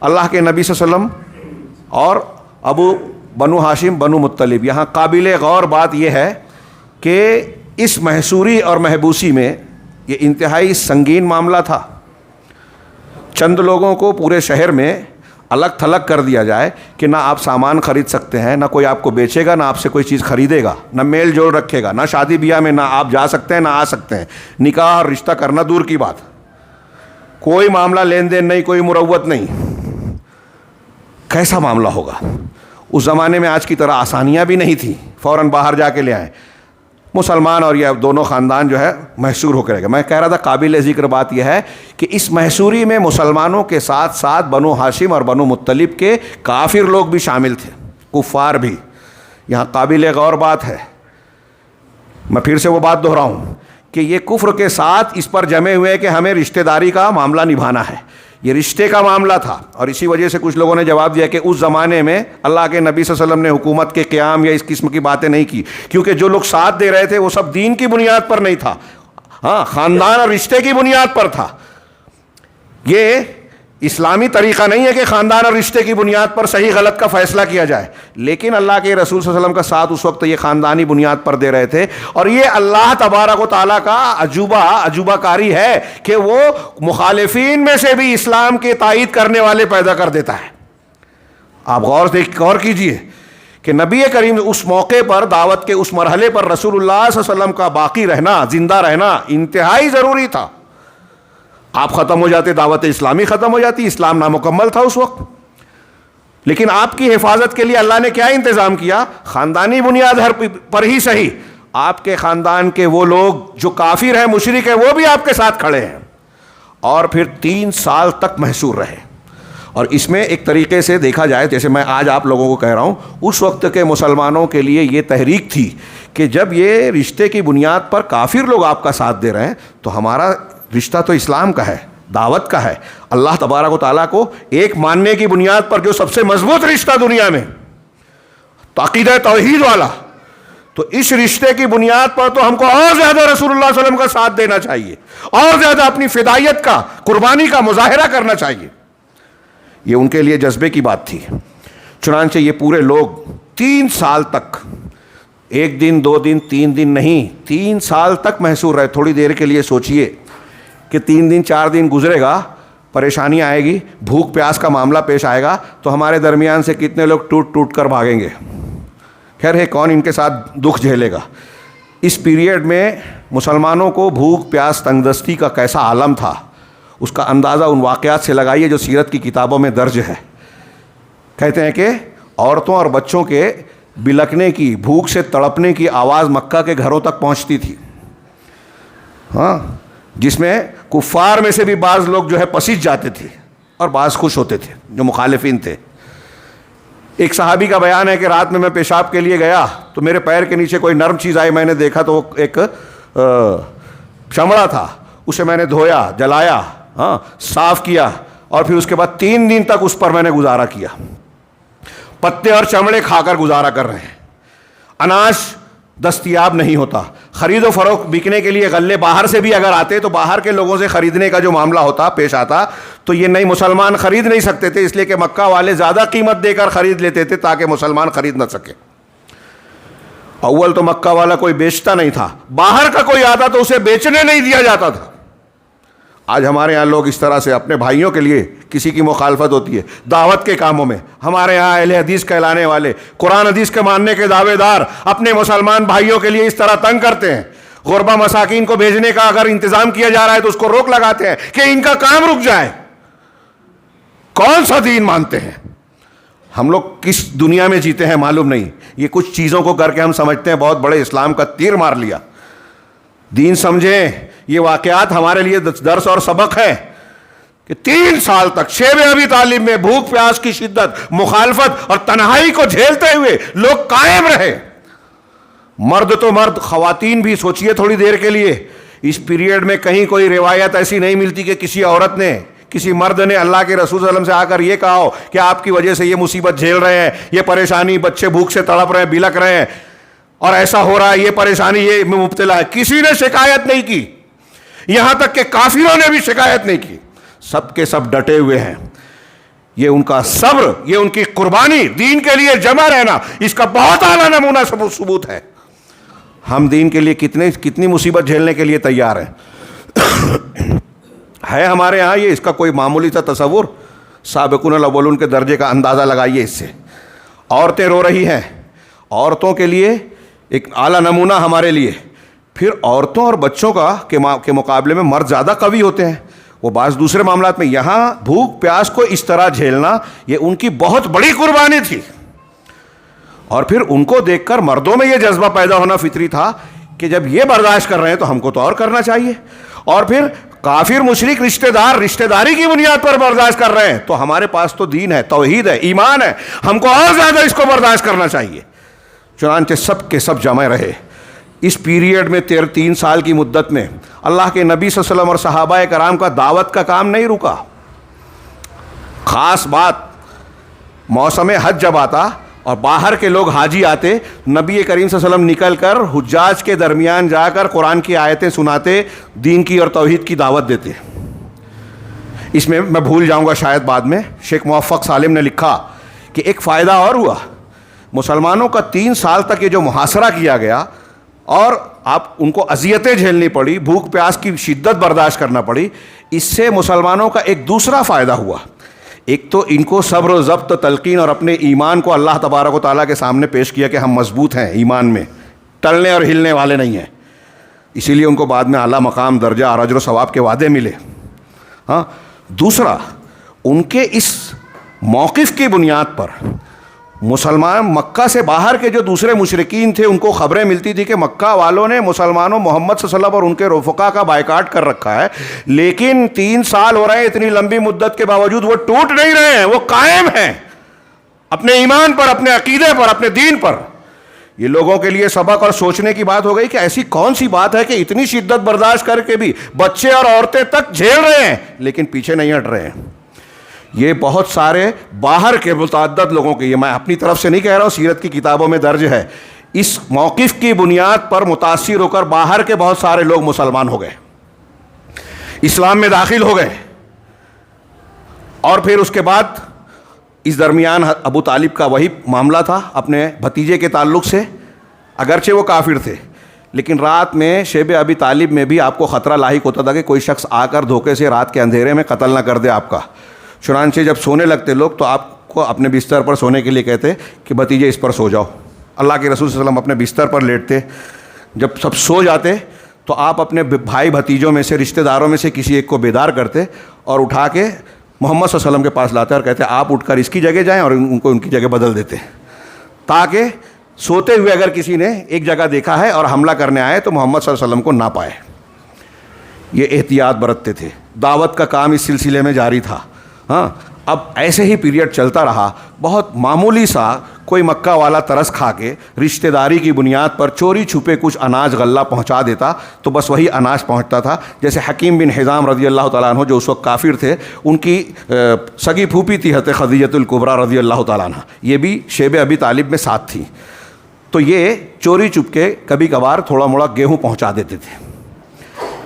اللہ کے نبی صلی اللہ علیہ وسلم اور بنو ہاشم، بنو مطلب، یہاں قابل غور بات یہ ہے کہ اس محصوری اور محبوسی میں یہ انتہائی سنگین معاملہ تھا۔ چند لوگوں کو پورے شہر میں الگ تھلگ کر دیا جائے کہ نہ آپ سامان خرید سکتے ہیں، نہ کوئی آپ کو بیچے گا، نہ آپ سے کوئی چیز خریدے گا، نہ میل جول رکھے گا، نہ شادی بیاہ میں نہ آپ جا سکتے ہیں نہ آ سکتے ہیں، نکاح اور رشتہ کرنا دور کی بات، کوئی معاملہ لین دین نہیں، کوئی مروت نہیں۔ کیسا معاملہ ہوگا؟ اس زمانے میں آج کی طرح آسانیاں بھی نہیں تھیں، فوراً باہر جا کے لے آئیں۔ مسلمان اور یہ دونوں خاندان جو ہے محصور ہو کے رہ گئے۔ میں کہہ رہا تھا قابل ذکر بات یہ ہے کہ اس محصوری میں مسلمانوں کے ساتھ ساتھ بنو ہاشم اور بنو مطلب کے کافر لوگ بھی شامل تھے، کفار بھی۔ یہاں قابل غور بات ہے، میں پھر سے وہ بات دہراؤں کہ یہ کفر کے ساتھ اس پر جمے ہوئے کہ ہمیں رشتہ داری کا معاملہ نبھانا ہے، یہ رشتے کا معاملہ تھا۔ اور اسی وجہ سے کچھ لوگوں نے جواب دیا کہ اس زمانے میں اللہ کے نبی صلی اللہ علیہ وسلم نے حکومت کے قیام یا اس قسم کی باتیں نہیں کی، کیونکہ جو لوگ ساتھ دے رہے تھے وہ سب دین کی بنیاد پر نہیں تھا، ہاں خاندان اور رشتے کی بنیاد پر تھا۔ یہ اسلامی طریقہ نہیں ہے کہ خاندان اور رشتے کی بنیاد پر صحیح غلط کا فیصلہ کیا جائے، لیکن اللہ کے رسول صلی اللہ علیہ وسلم کا ساتھ اس وقت یہ خاندانی بنیاد پر دے رہے تھے، اور یہ اللہ تبارک و تعالیٰ کا عجوبہ کاری ہے کہ وہ مخالفین میں سے بھی اسلام کے تائید کرنے والے پیدا کر دیتا ہے۔ آپ غور کیجئے کہ نبی کریم اس موقع پر، دعوت کے اس مرحلے پر رسول اللہ صلی اللہ علیہ وسلم کا باقی رہنا، زندہ رہنا انتہائی ضروری تھا۔ آپ ختم ہو جاتے، دعوت اسلامی ختم ہو جاتی، اسلام نامکمل تھا اس وقت۔ لیکن آپ کی حفاظت کے لیے اللہ نے کیا انتظام کیا؟ خاندانی بنیاد پر ہی صحیح، آپ کے خاندان کے وہ لوگ جو کافر ہیں، مشرک ہیں، وہ بھی آپ کے ساتھ کھڑے ہیں، اور پھر 3 سال تک محصور رہے۔ اور اس میں ایک طریقے سے دیکھا جائے، جیسے میں آج آپ لوگوں کو کہہ رہا ہوں، اس وقت کے مسلمانوں کے لیے یہ تحریک تھی کہ جب یہ رشتے کی بنیاد پر کافر لوگ آپ کا ساتھ دے رہے ہیں تو ہمارا رشتہ تو اسلام کا ہے، دعوت کا ہے، اللہ تبارک و تعالیٰ کو ایک ماننے کی بنیاد پر جو سب سے مضبوط رشتہ دنیا میں، تو عقیدہ توحید والا، تو اس رشتے کی بنیاد پر تو ہم کو اور زیادہ رسول اللہ صلی اللہ علیہ وسلم کا ساتھ دینا چاہیے، اور زیادہ اپنی فدائیت کا، قربانی کا مظاہرہ کرنا چاہیے۔ یہ ان کے لیے جذبے کی بات تھی۔ چنانچہ یہ پورے لوگ 3 سال تک، 1 دن 2 دن 3 دن نہیں، 3 سال تک محصور رہے۔ تھوڑی دیر کے لیے سوچئے کہ 3 دن 4 دن گزرے گا، پریشانی آئے گی، بھوک پیاس کا معاملہ پیش آئے گا، تو ہمارے درمیان سے کتنے لوگ ٹوٹ کر بھاگیں گے۔ خیر ہے، کون ان کے ساتھ دکھ جھیلے گا؟ اس پیریڈ میں مسلمانوں کو بھوک پیاس تنگدستی کا کیسا عالم تھا، اس کا اندازہ ان واقعات سے لگائیے جو سیرت کی کتابوں میں درج ہے۔ کہتے ہیں کہ عورتوں اور بچوں کے بلکنے کی، بھوک سے تڑپنے کی آواز مکہ کے گھروں تک پہنچتی تھی، ہاں، جس میں کفار میں سے بھی بعض لوگ جو ہے پسیج جاتے تھے اور بعض خوش ہوتے تھے جو مخالفین تھے۔ ایک صحابی کا بیان ہے کہ رات میں پیشاب کے لیے گیا تو میرے پیر کے نیچے کوئی نرم چیز آئی، میں نے دیکھا تو وہ ایک چمڑا تھا، اسے میں نے دھویا، جلایا، ہاں، صاف کیا، اور پھر اس کے بعد 3 دن تک اس پر میں نے گزارا کیا۔ پتے اور چمڑے کھا کر گزارا کر رہے ہیں، اناج دستیاب نہیں ہوتا، خرید و فروخت بکنے کے لیے غلے باہر سے بھی اگر آتے تو باہر کے لوگوں سے خریدنے کا جو معاملہ ہوتا پیش آتا تو یہ نئی مسلمان خرید نہیں سکتے تھے، اس لیے کہ مکہ والے زیادہ قیمت دے کر خرید لیتے تھے تاکہ مسلمان خرید نہ سکے۔ اول تو مکہ والا کوئی بیچتا نہیں تھا، باہر کا کوئی آتا تو اسے بیچنے نہیں دیا جاتا تھا۔ آج ہمارے ہاں لوگ اس طرح سے اپنے بھائیوں کے لیے کسی کی مخالفت ہوتی ہے دعوت کے کاموں میں، ہمارے ہاں اہل حدیث کہلانے والے، قرآن حدیث کے ماننے کے دعوے دار اپنے مسلمان بھائیوں کے لیے اس طرح تنگ کرتے ہیں۔ غربا مساکین کو بھیجنے کا اگر انتظام کیا جا رہا ہے تو اس کو روک لگاتے ہیں کہ ان کا کام رک جائے۔ کون سا دین مانتے ہیں ہم لوگ؟ کس دنیا میں جیتے ہیں معلوم نہیں۔ یہ کچھ چیزوں کو کر کے ہم سمجھتے ہیں بہت بڑے اسلام کا تیر مار لیا۔ دین سمجھیں، یہ واقعات ہمارے لیے درس اور سبق ہے کہ 3 سال تک شیب ابی طالب میں بھوک پیاس کی شدت، مخالفت اور تنہائی کو جھیلتے ہوئے لوگ قائم رہے۔ مرد تو مرد، خواتین بھی سوچئے تھوڑی دیر کے لیے، اس پیریڈ میں کہیں کوئی روایت ایسی نہیں ملتی کہ کسی عورت نے، کسی مرد نے اللہ کے رسول صلی اللہ علیہ وسلم سے آ کر یہ کہا ہو کہ آپ کی وجہ سے یہ مصیبت جھیل رہے ہیں، یہ پریشانی، بچے بھوک سے تڑپ رہے ہیں، بلک رہے ہیں، اور ایسا ہو رہا ہے، یہ پریشانی، یہ مبتلا ہے۔ کسی نے شکایت نہیں کی، یہاں تک کہ کافروں نے بھی شکایت نہیں کی۔ سب کے سب ڈٹے ہوئے ہیں۔ یہ ان کا صبر، یہ ان کی قربانی، دین کے لیے جمع رہنا، اس کا بہت اعلیٰ نمونہ ثبوت ہے۔ ہم دین کے لیے کتنی مصیبت جھیلنے کے لیے تیار ہیں۔ ہے ہمارے ہاں یہ، اس کا کوئی معمولی سا تصور؟ سابقون الاولون کے درجے کا اندازہ لگائیے اس سے۔ عورتیں رو رہی ہیں، عورتوں کے لیے ایک اعلیٰ نمونہ ہمارے لیے۔ پھر عورتوں اور بچوں کے مقابلے میں مرد زیادہ قوی ہوتے ہیں، وہ بعض دوسرے معاملات میں۔ یہاں بھوک پیاس کو اس طرح جھیلنا یہ ان کی بہت بڑی قربانی تھی، اور پھر ان کو دیکھ کر مردوں میں یہ جذبہ پیدا ہونا فطری تھا کہ جب یہ برداشت کر رہے ہیں تو ہم کو تو اور کرنا چاہیے۔ اور پھر کافر مشرک رشتہ داری کی بنیاد پر برداشت کر رہے ہیں تو ہمارے پاس تو دین ہے، توحید ہے، ایمان ہے، ہم کو اور زیادہ اس کو برداشت کرنا چاہیے۔ چنانچہ سب کے سب جمع رہے۔ اس پیریڈ میں 3 سال کی مدت میں اللہ کے نبی صلی اللہ علیہ وسلم اور صحابہ کرام کا دعوت کا کام نہیں رکا۔ خاص بات، موسم حج جب آتا اور باہر کے لوگ حاجی آتے، نبی کریم صلی اللہ علیہ وسلم نکل کر حجاج کے درمیان جا کر قرآن کی آیتیں سناتے، دین کی اور توحید کی دعوت دیتے۔ اس میں میں بھول جاؤں گا شاید بعد میں، شیخ موفق سالم نے لکھا کہ ایک فائدہ اور ہوا، مسلمانوں کا 3 سال تک یہ جو محاصرہ کیا گیا اور آپ ان کو اذیتیں جھیلنی پڑی، بھوک پیاس کی شدت برداشت کرنا پڑی، اس سے مسلمانوں کا ایک دوسرا فائدہ ہوا۔ ایک تو ان کو صبر و ضبط، تلقین اور اپنے ایمان کو اللہ تبارک و تعالیٰ کے سامنے پیش کیا کہ ہم مضبوط ہیں ایمان میں، ٹلنے اور ہلنے والے نہیں ہیں، اسی لیے ان کو بعد میں اعلیٰ مقام، درجہ اور اجر و ثواب کے وعدے ملے۔ ہاں، دوسرا، ان کے اس موقف کی بنیاد پر مسلمان مکہ سے باہر کے جو دوسرے مشرکین تھے ان کو خبریں ملتی تھی کہ مکہ والوں نے مسلمانوں محمد صلی اللہ علیہ وسلم اور ان کے رفقا کا بائیکاٹ کر رکھا ہے، لیکن 3 سال ہو رہے ہیں، اتنی لمبی مدت کے باوجود وہ ٹوٹ نہیں رہے ہیں، وہ قائم ہیں اپنے ایمان پر، اپنے عقیدے پر، اپنے دین پر۔ یہ لوگوں کے لیے سبق اور سوچنے کی بات ہو گئی کہ ایسی کون سی بات ہے کہ اتنی شدت برداشت کر کے بھی بچے اور عورتیں تک جھیل رہے ہیں لیکن پیچھے نہیں ہٹ رہے ہیں۔ یہ بہت سارے باہر کے متعدد لوگوں کے، یہ میں اپنی طرف سے نہیں کہہ رہا ہوں، سیرت کی کتابوں میں درج ہے، اس موقف کی بنیاد پر متاثر ہو کر باہر کے بہت سارے لوگ مسلمان ہو گئے، اسلام میں داخل ہو گئے۔ اور پھر اس کے بعد اس درمیان ابو طالب کا وہی معاملہ تھا اپنے بھتیجے کے تعلق سے، اگرچہ وہ کافر تھے لیکن رات میں شیب ابی طالب میں بھی آپ کو خطرہ لاحق ہوتا تھا کہ کوئی شخص آ کر دھوکے سے رات کے اندھیرے میں قتل نہ کر دے آپ کا۔ چنانچہ جب سونے لگتے لوگ تو آپ کو اپنے بستر پر سونے کے لیے کہتے کہ بھتیجے اس پر سو جاؤ۔ اللہ کے رسول صلی اللہ علیہ وسلم اپنے بستر پر لیٹتے، جب سب سو جاتے تو آپ اپنے بھائی بھتیجوں میں سے، رشتہ داروں میں سے کسی ایک کو بیدار کرتے اور اٹھا کے محمد صلی اللہ علیہ وسلم کے پاس لاتے اور کہتے آپ اٹھ کر اس کی جگہ جائیں، اور ان کو ان کی جگہ بدل دیتے، تاکہ سوتے ہوئے اگر کسی نے ایک جگہ دیکھا ہے اور حملہ کرنے آئے تو محمد صلی اللہ علیہ وسلم کو نہ پائے۔ یہ احتیاط برتتے تھے، دعوت کا کام اس سلسلے میں جاری تھا۔ ہاں، اب ایسے ہی پیریڈ چلتا رہا، بہت معمولی سا کوئی مکہ والا ترس کھا کے رشتہ داری کی بنیاد پر چوری چھپے کچھ اناج غلہ پہنچا دیتا تو بس وہی اناج پہنچتا تھا۔ جیسے حکیم بن حزام رضی اللہ تعالیٰ عنہ جو اس وقت کافر تھے، ان کی سگی پھوپھی تھی حضرت خدیجہ الکبریٰ رضی اللہ تعالیٰ عنہ، یہ بھی شیب ابی طالب میں ساتھ تھی، تو یہ چوری چپ کے کبھی کبھار تھوڑا موڑا گیہوں پہنچا دیتے تھے۔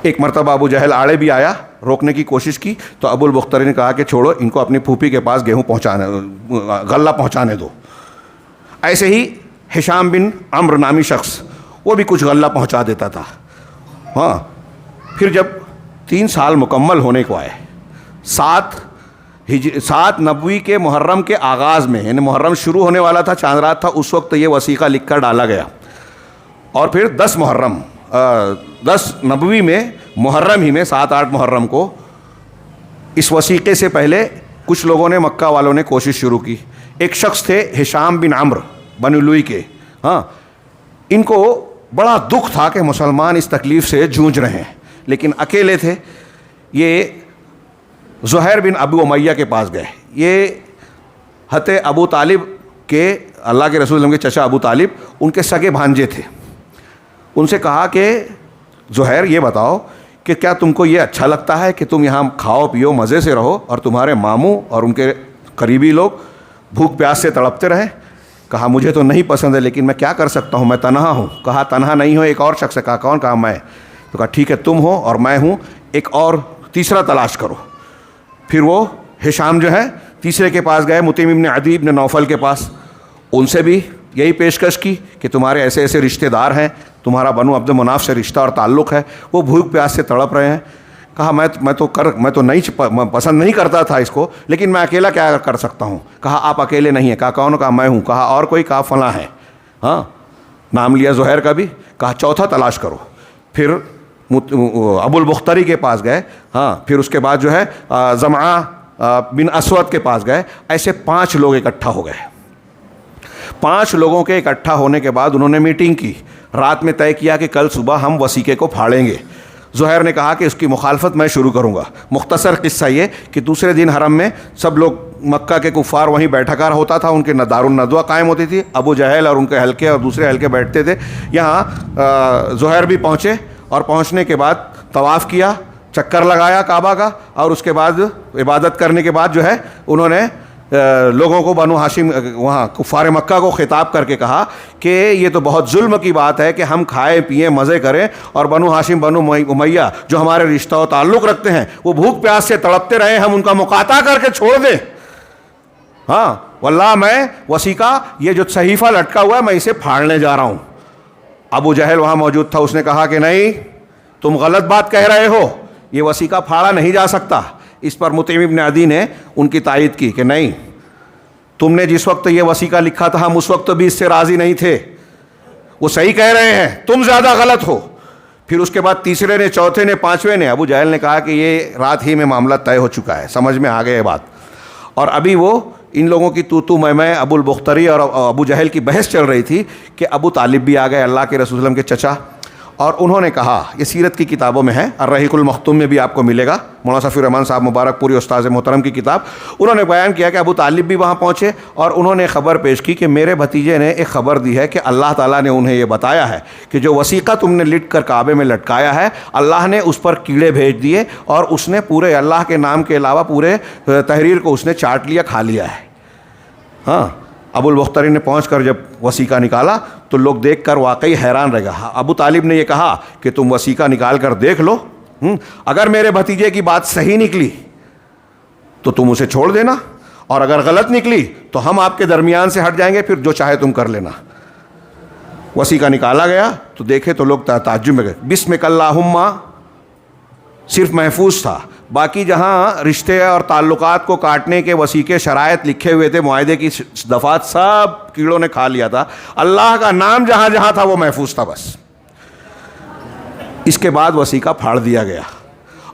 ایک مرتبہ ابو جہل آڑے بھی آیا، روکنے کی کوشش کی تو ابو البختری نے کہا کہ چھوڑو ان کو، اپنی پھوپھی کے پاس گیہوں پہنچانے، غلہ پہنچانے دو۔ ایسے ہی ہشام بن عمرو نامی شخص، وہ بھی کچھ غلہ پہنچا دیتا تھا۔ ہاں، پھر جب 3 سال مکمل ہونے کو آئے، 7 نبوی کے محرم کے آغاز میں، یعنی محرم شروع ہونے والا تھا، چاند رات تھا، اس وقت یہ وثیقہ لکھ کر ڈالا گیا، اور پھر 10 نبوی میں محرم ہی میں 7-8 محرم کو اس وثیقے سے پہلے کچھ لوگوں نے، مکہ والوں نے کوشش شروع کی۔ ایک شخص تھے ہشام بن عمرو بنو لوئی کے، ہاں، ان کو بڑا دکھ تھا کہ مسلمان اس تکلیف سے جونج رہے ہیں، لیکن اکیلے تھے۔ یہ زہیر بن ابو امیہ کے پاس گئے، یہ حضرت ابو طالب کے، اللہ کے رسول کے چچا ابو طالب، ان کے سگے بھانجے تھے۔ ان سے کہا کہ زہیر یہ بتاؤ کہ کیا تم کو یہ اچھا لگتا ہے کہ تم یہاں کھاؤ پیو مزے سے رہو اور تمہارے ماموں اور ان کے قریبی لوگ بھوک پیاس سے تڑپتے رہیں؟ کہا مجھے تو نہیں پسند ہے، لیکن میں کیا کر سکتا ہوں، میں تنہا ہوں۔ کہا تنہا نہیں ہو، ایک اور شخص ہے۔ کہا کون؟ کہا میں۔ تو کہا ٹھیک ہے، تم ہو اور میں ہوں، ایک اور تیسرا تلاش کرو۔ پھر وہ ہشام جو ہے تیسرے کے پاس گئے، مطعم بن عدی بن نوفل کے پاس، ان سے بھی یہی پیشکش کی کہ تمہارے ایسے ایسے رشتہ دار ہیں، تمہارا بنو عبد مناف سے رشتہ اور تعلق ہے، وہ بھوک پیاس سے تڑپ رہے ہیں۔ کہا میں تو نہیں پسند نہیں کرتا تھا اس کو، لیکن میں اکیلا کیا کر سکتا ہوں؟ کہا آپ اکیلے نہیں ہیں۔ کہا کون؟ کہا میں ہوں۔ کہا اور کوئی؟ کہا فلاں ہے۔ ہاں، نام لیا زہیر کا بھی۔ کہا چوتھا تلاش کرو۔ پھر ابو البختری کے پاس گئے، ہاں، پھر اس کے بعد جو ہے زمعہ بن اسود کے پاس گئے۔ ایسے 5 لوگ اکٹھا ہو گئے۔ 5 لوگوں کے اکٹھا ہونے کے بعد انہوں نے میٹنگ کی، رات میں طے کیا کہ کل صبح ہم وثیقے کو پھاڑیں گے۔ زہیر نے کہا کہ اس کی مخالفت میں شروع کروں گا۔ مختصر قصہ یہ کہ دوسرے دن حرم میں سب لوگ، مکہ کے کفار وہیں بیٹھا کار ہوتا تھا، ان کے دار الندوہ قائم ہوتی تھی، ابو جہل اور ان کے حلقے اور دوسرے حلقے بیٹھتے تھے۔ یہاں زہیر بھی پہنچے اور پہنچنے کے بعد طواف کیا، چکر لگایا کعبہ کا، اور اس کے بعد عبادت کرنے کے بعد جو ہے انہوں نے لوگوں کو بنو ہاشم وہاں کفار مکہ کو خطاب کر کے کہا کہ یہ تو بہت ظلم کی بات ہے کہ ہم کھائیں پئیں مزے کریں اور بنو ہاشم بنو امیہ جو ہمارے رشتہ و تعلق رکھتے ہیں وہ بھوک پیاس سے تڑپتے رہے، ہم ان کا مقاطعہ کر کے چھوڑ دیں؟ ہاں واللہ میں وثیقہ یہ جو صحیفہ لٹکا ہوا ہے میں اسے پھاڑنے جا رہا ہوں۔ ابو جہل وہاں موجود تھا، اس نے کہا کہ نہیں تم غلط بات کہہ رہے ہو، یہ وثیقہ پھاڑا نہیں جا سکتا۔ اس پر مطعم ابن عدی نے ان کی تائید کی کہ نہیں، تم نے جس وقت یہ وثیقہ لکھا تھا ہم اس وقت بھی اس سے راضی نہیں تھے، وہ صحیح کہہ رہے ہیں، تم زیادہ غلط ہو۔ پھر اس کے بعد تیسرے نے، چوتھے نے، پانچویں نے، ابو جہل نے کہا کہ یہ رات ہی میں معاملہ طے ہو چکا ہے، سمجھ میں آ گئے یہ بات۔ اور ابھی وہ ان لوگوں کی تو میں ابو البختری اور ابو جہل کی بحث چل رہی تھی کہ ابو طالب بھی آ گئے، اللہ کے رسول صلی اللہ علیہ وسلم کے چچا، اور انہوں نے کہا، یہ سیرت کی کتابوں میں ہے، الرحیق المختوم میں بھی آپ کو ملے گا، مولانا صفی الرحمان صاحب مبارک پوری استاذ محترم کی کتاب، انہوں نے بیان کیا کہ ابو طالب بھی وہاں پہنچے اور انہوں نے خبر پیش کی کہ میرے بھتیجے نے ایک خبر دی ہے کہ اللہ تعالیٰ نے انہیں یہ بتایا ہے کہ جو وثیقہ تم نے لٹ کر کعبے میں لٹکایا ہے اللہ نے اس پر کیڑے بھیج دیے اور اس نے پورے اللہ کے نام کے علاوہ پورے تحریر کو اس نے چاٹ لیا، کھا لیا ہے۔ ہاں ابو البختری نے پہنچ کر جب وثیقہ نکالا تو لوگ دیکھ کر واقعی حیران رہ گئے۔ ابو طالب نے یہ کہا کہ تم وثیقہ نکال کر دیکھ لو، اگر میرے بھتیجے کی بات صحیح نکلی تو تم اسے چھوڑ دینا، اور اگر غلط نکلی تو ہم آپ کے درمیان سے ہٹ جائیں گے، پھر جو چاہے تم کر لینا۔ وثیقہ نکالا گیا تو دیکھے تو لوگ تعجب میں گئے، بسمک اللہم صرف محفوظ تھا، باقی جہاں رشتے اور تعلقات کو کاٹنے کے وثیقے شرائط لکھے ہوئے تھے، معاہدے کی دفعات سب کیڑوں نے کھا لیا تھا، اللہ کا نام جہاں جہاں تھا وہ محفوظ تھا بس۔ اس کے بعد وثیقہ پھاڑ دیا گیا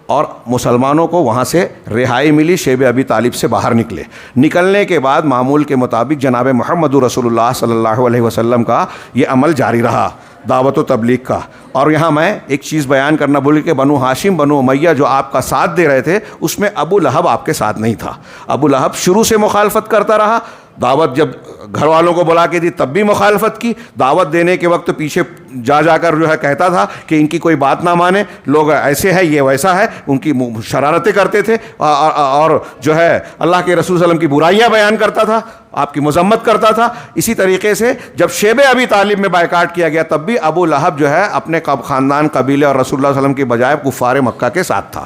اور مسلمانوں کو وہاں سے رہائی ملی، شیب ابی طالب سے باہر نکلے۔ نکلنے کے بعد معمول کے مطابق جناب محمد رسول اللہ صلی اللہ علیہ وسلم کا یہ عمل جاری رہا، دعوت و تبلیغ کا۔ اور یہاں میں ایک چیز بیان کرنا بھول کہ بنو ہاشم بنو امیہ جو آپ کا ساتھ دے رہے تھے اس میں ابو لہب آپ کے ساتھ نہیں تھا۔ ابو لہب شروع سے مخالفت کرتا رہا، دعوت جب گھر والوں کو بلا کے دی تب بھی مخالفت کی، دعوت دینے کے وقت پیچھے جا کر جو ہے کہتا تھا کہ ان کی کوئی بات نہ مانے، لوگ ایسے ہیں یہ ویسا ہے، ان کی شرارتیں کرتے تھے، اور جو ہے اللہ کے رسول صلی اللہ علیہ وسلم کی برائیاں بیان کرتا تھا، آپ کی مذمت کرتا تھا۔ اسی طریقے سے جب شیب ابی طالب میں بائیکاٹ کیا گیا تب بھی ابو لہب جو ہے اپنے خاندان، قبیلے اور رسول اللہ صلی اللہ علیہ وسلم کے بجائے کفار مکہ کے ساتھ تھا۔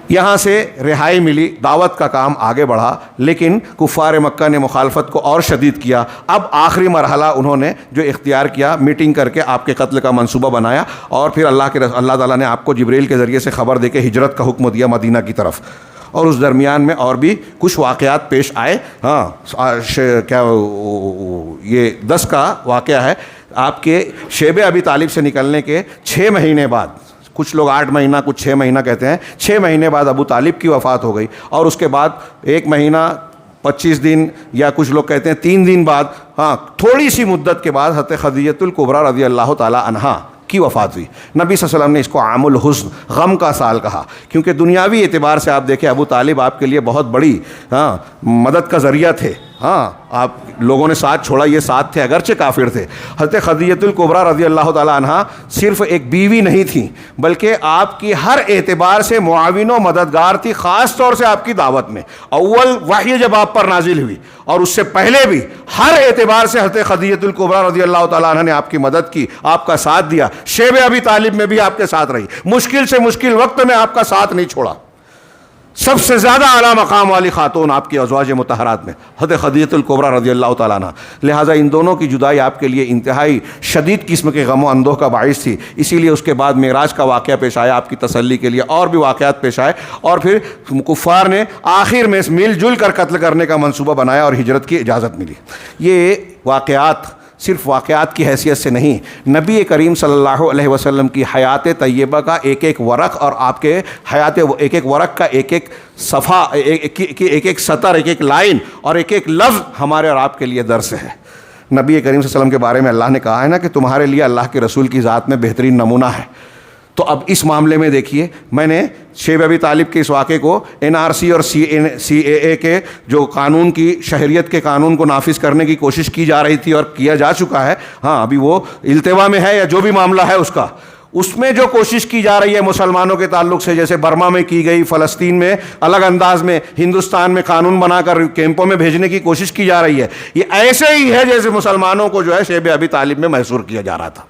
یہاں سے رہائی ملی، دعوت کا کام آگے بڑھا، لیکن کفار مکہ نے مخالفت کو اور شدید کیا۔ اب آخری مرحلہ انہوں نے جو اختیار کیا، میٹنگ کر کے آپ کے قتل کا منصوبہ بنایا، اور پھر اللہ تعالیٰ نے آپ کو جبریل کے ذریعے سے خبر دے کے ہجرت کا حکم دیا مدینہ کی طرف۔ اور اس درمیان میں اور بھی کچھ واقعات پیش آئے۔ کیا یہ 10 کا واقعہ ہے، آپ کے شیب ابی طالب سے نکلنے کے 6 مہینے بعد، کچھ لوگ 8 مہینہ کچھ 6 مہینہ کہتے ہیں، 6 مہینے بعد ابو طالب کی وفات ہو گئی، اور اس کے بعد 1 مہینہ 25 دن یا کچھ لوگ کہتے ہیں 3 دن بعد، تھوڑی سی مدت کے بعد حضرت خدیجہ الکبریٰ رضی اللہ تعالی عنہا کی وفات ہوئی۔ نبی صلی اللہ علیہ وسلم نے اس کو عام الحزن، غم کا سال کہا، کیونکہ دنیاوی اعتبار سے آپ دیکھیں ابو طالب آپ کے لیے بہت بڑی مدد کا ذریعہ تھے۔ آپ لوگوں نے ساتھ چھوڑا، یہ ساتھ تھے اگرچہ کافر تھے۔ حضرت خدیجہ الکبریٰ رضی اللہ تعالی عنہا صرف ایک بیوی نہیں تھیں بلکہ آپ کی ہر اعتبار سے معاون و مددگار تھی، خاص طور سے آپ کی دعوت میں۔ اول وحی جب آپ پر نازل ہوئی اور اس سے پہلے بھی ہر اعتبار سے حضرت خدیجہ الکبریٰ رضی اللہ تعالی عنہا نے آپ کی مدد کی، آپ کا ساتھ دیا۔ شیب ابی طالب میں بھی آپ کے ساتھ رہی، مشکل سے مشکل وقت میں آپ کا ساتھ نہیں چھوڑا۔ سب سے زیادہ اعلیٰ مقام والی خاتون آپ کی ازواج مطہرات میں حضرت خدیجہ الکبریٰ رضی اللہ تعالیٰ عنہ، لہٰذا ان دونوں کی جدائی آپ کے لیے انتہائی شدید قسم کے غم و اندوہ کا باعث تھی۔ اسی لیے اس کے بعد معراج کا واقعہ پیش آیا آپ کی تسلی کے لیے، اور بھی واقعات پیش آئے، اور پھر کفار نے آخر میں مل جل کر قتل کرنے کا منصوبہ بنایا اور ہجرت کی اجازت ملی۔ یہ واقعات صرف واقعات کی حیثیت سے نہیں، نبی کریم صلی اللہ علیہ وسلم کی حیات طیبہ کا ایک ایک ورق، اور آپ کے حیات ایک ایک ورق کا ایک ایک صفحہ، ایک ایک سطر، ایک ایک لائن اور ایک ایک لفظ ہمارے اور آپ کے لیے درس ہے۔ نبی کریم صلی اللہ علیہ وسلم کے بارے میں اللہ نے کہا ہے نا کہ تمہارے لیے اللہ کے رسول کی ذات میں بہترین نمونہ ہے۔ تو اب اس معاملے میں دیکھیے، میں نے شیب ابی طالب کے اس واقعے کو NRC اور CAA کے جو قانون کی شہریت کے قانون کو نافذ کرنے کی کوشش کی جا رہی تھی اور کیا جا چکا ہے، ابھی وہ التوا میں ہے یا جو بھی معاملہ ہے اس میں جو کوشش کی جا رہی ہے مسلمانوں کے تعلق سے، جیسے برما میں کی گئی، فلسطین میں الگ انداز میں، ہندوستان میں قانون بنا کر کیمپوں میں بھیجنے کی کوشش کی جا رہی ہے، یہ ایسے ہی ہے جیسے مسلمانوں کو جو ہے شیب ابی طالب میں محصور کیا جا رہا تھا۔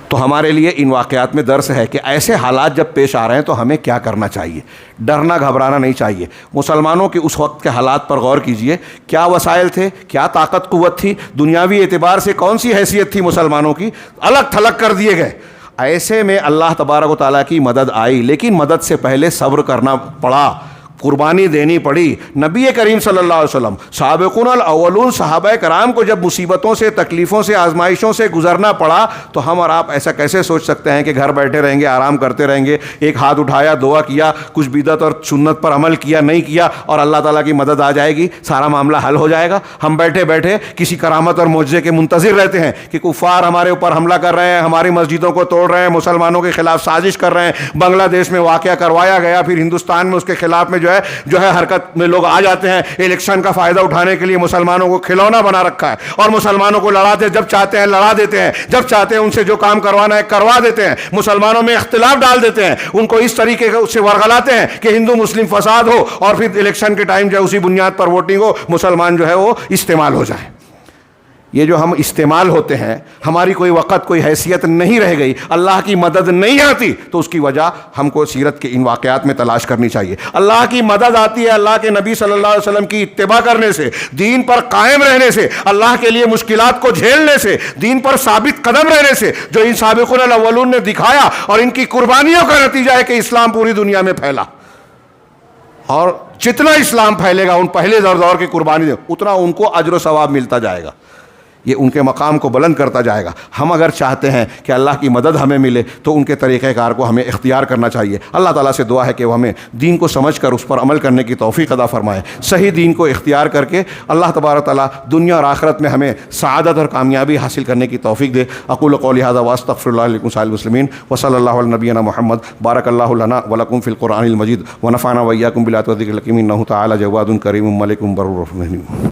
تو ہمارے لیے ان واقعات میں درس ہے کہ ایسے حالات جب پیش آ رہے ہیں تو ہمیں کیا کرنا چاہیے، ڈرنا گھبرانا نہیں چاہیے۔ مسلمانوں کے اس وقت کے حالات پر غور کیجئے، کیا وسائل تھے، کیا طاقت قوت تھی، دنیاوی اعتبار سے کون سی حیثیت تھی مسلمانوں کی، الگ تھلگ کر دیے گئے۔ ایسے میں اللہ تبارک و تعالیٰ کی مدد آئی، لیکن مدد سے پہلے صبر کرنا پڑا، قربانی دینی پڑی۔ نبی کریم صلی اللہ علیہ وسلم، سابقون الاولون صحابہ کرام کو جب مصیبتوں سے، تکلیفوں سے، آزمائشوں سے گزرنا پڑا تو ہم اور آپ ایسا کیسے سوچ سکتے ہیں کہ گھر بیٹھے رہیں گے، آرام کرتے رہیں گے، ایک ہاتھ اٹھایا، دعا کیا، کچھ بدعت اور سنت پر عمل کیا، نہیں کیا اور اللہ تعالیٰ کی مدد آ جائے گی، سارا معاملہ حل ہو جائے گا۔ ہم بیٹھے بیٹھے کسی کرامت اور معجزے کے منتظر رہتے ہیں کہ کفار ہمارے اوپر حملہ کر رہے ہیں، ہماری مسجدوں کو توڑ رہے ہیں، مسلمانوں کے خلاف سازش کر رہے ہیں، بنگلہ دیش میں واقعہ کروایا گیا، پھر ہندوستان میں اس کے خلاف میں جو ہے حرکت میں لوگ آ جاتے ہیں، الیکشن کا فائدہ اٹھانے کے لیے مسلمانوں کو کھلونا بنا رکھا ہے اور مسلمانوں کو لڑاتے، جب چاہتے ہیں لڑا دیتے ہیں، جب چاہتے ہیں ان سے جو کام کروانا ہے کروا دیتے ہیں، مسلمانوں میں اختلاف ڈال دیتے ہیں، ان کو اس طریقے سے ورغلاتے ہیں کہ ہندو مسلم فساد ہو اور پھر الیکشن کے ٹائم جو ہے اسی بنیاد پر ووٹنگ ہو، مسلمان جو ہے وہ استعمال ہو جائے۔ یہ جو ہم استعمال ہوتے ہیں، ہماری کوئی وقت، کوئی حیثیت نہیں رہ گئی، اللہ کی مدد نہیں آتی، تو اس کی وجہ ہم کو سیرت کے ان واقعات میں تلاش کرنی چاہیے۔ اللہ کی مدد آتی ہے اللہ کے نبی صلی اللہ علیہ وسلم کی اتباع کرنے سے، دین پر قائم رہنے سے، اللہ کے لیے مشکلات کو جھیلنے سے، دین پر ثابت قدم رہنے سے، جو ان سابقون الاولون نے دکھایا، اور ان کی قربانیوں کا نتیجہ ہے کہ اسلام پوری دنیا میں پھیلا۔ اور جتنا اسلام پھیلے گا ان پہلے دور کی قربانی اتنا ان کو اجر و ثواب ملتا جائے گا، یہ ان کے مقام کو بلند کرتا جائے گا۔ ہم اگر چاہتے ہیں کہ اللہ کی مدد ہمیں ملے تو ان کے طریقہ کار کو ہمیں اختیار کرنا چاہیے۔ اللہ تعالیٰ سے دعا ہے کہ وہ ہمیں دین کو سمجھ کر اس پر عمل کرنے کی توفیق عطا فرمائے، صحیح دین کو اختیار کر کے اللہ تبارک تعالیٰ دنیا اور آخرت میں ہمیں سعادت اور کامیابی حاصل کرنے کی توفیق دے۔ اقول قولی ھذا واستغفر اللہ لکم سائر المسلمین وصلی اللہ علی نبینا محمد۔ بارک اللہ لنا ولکم فی القرآن المجید ونفعنا وإیاکم بالآیات والذکر الحکیم، انہ تعالی جواد کریم ملک بر رحیم۔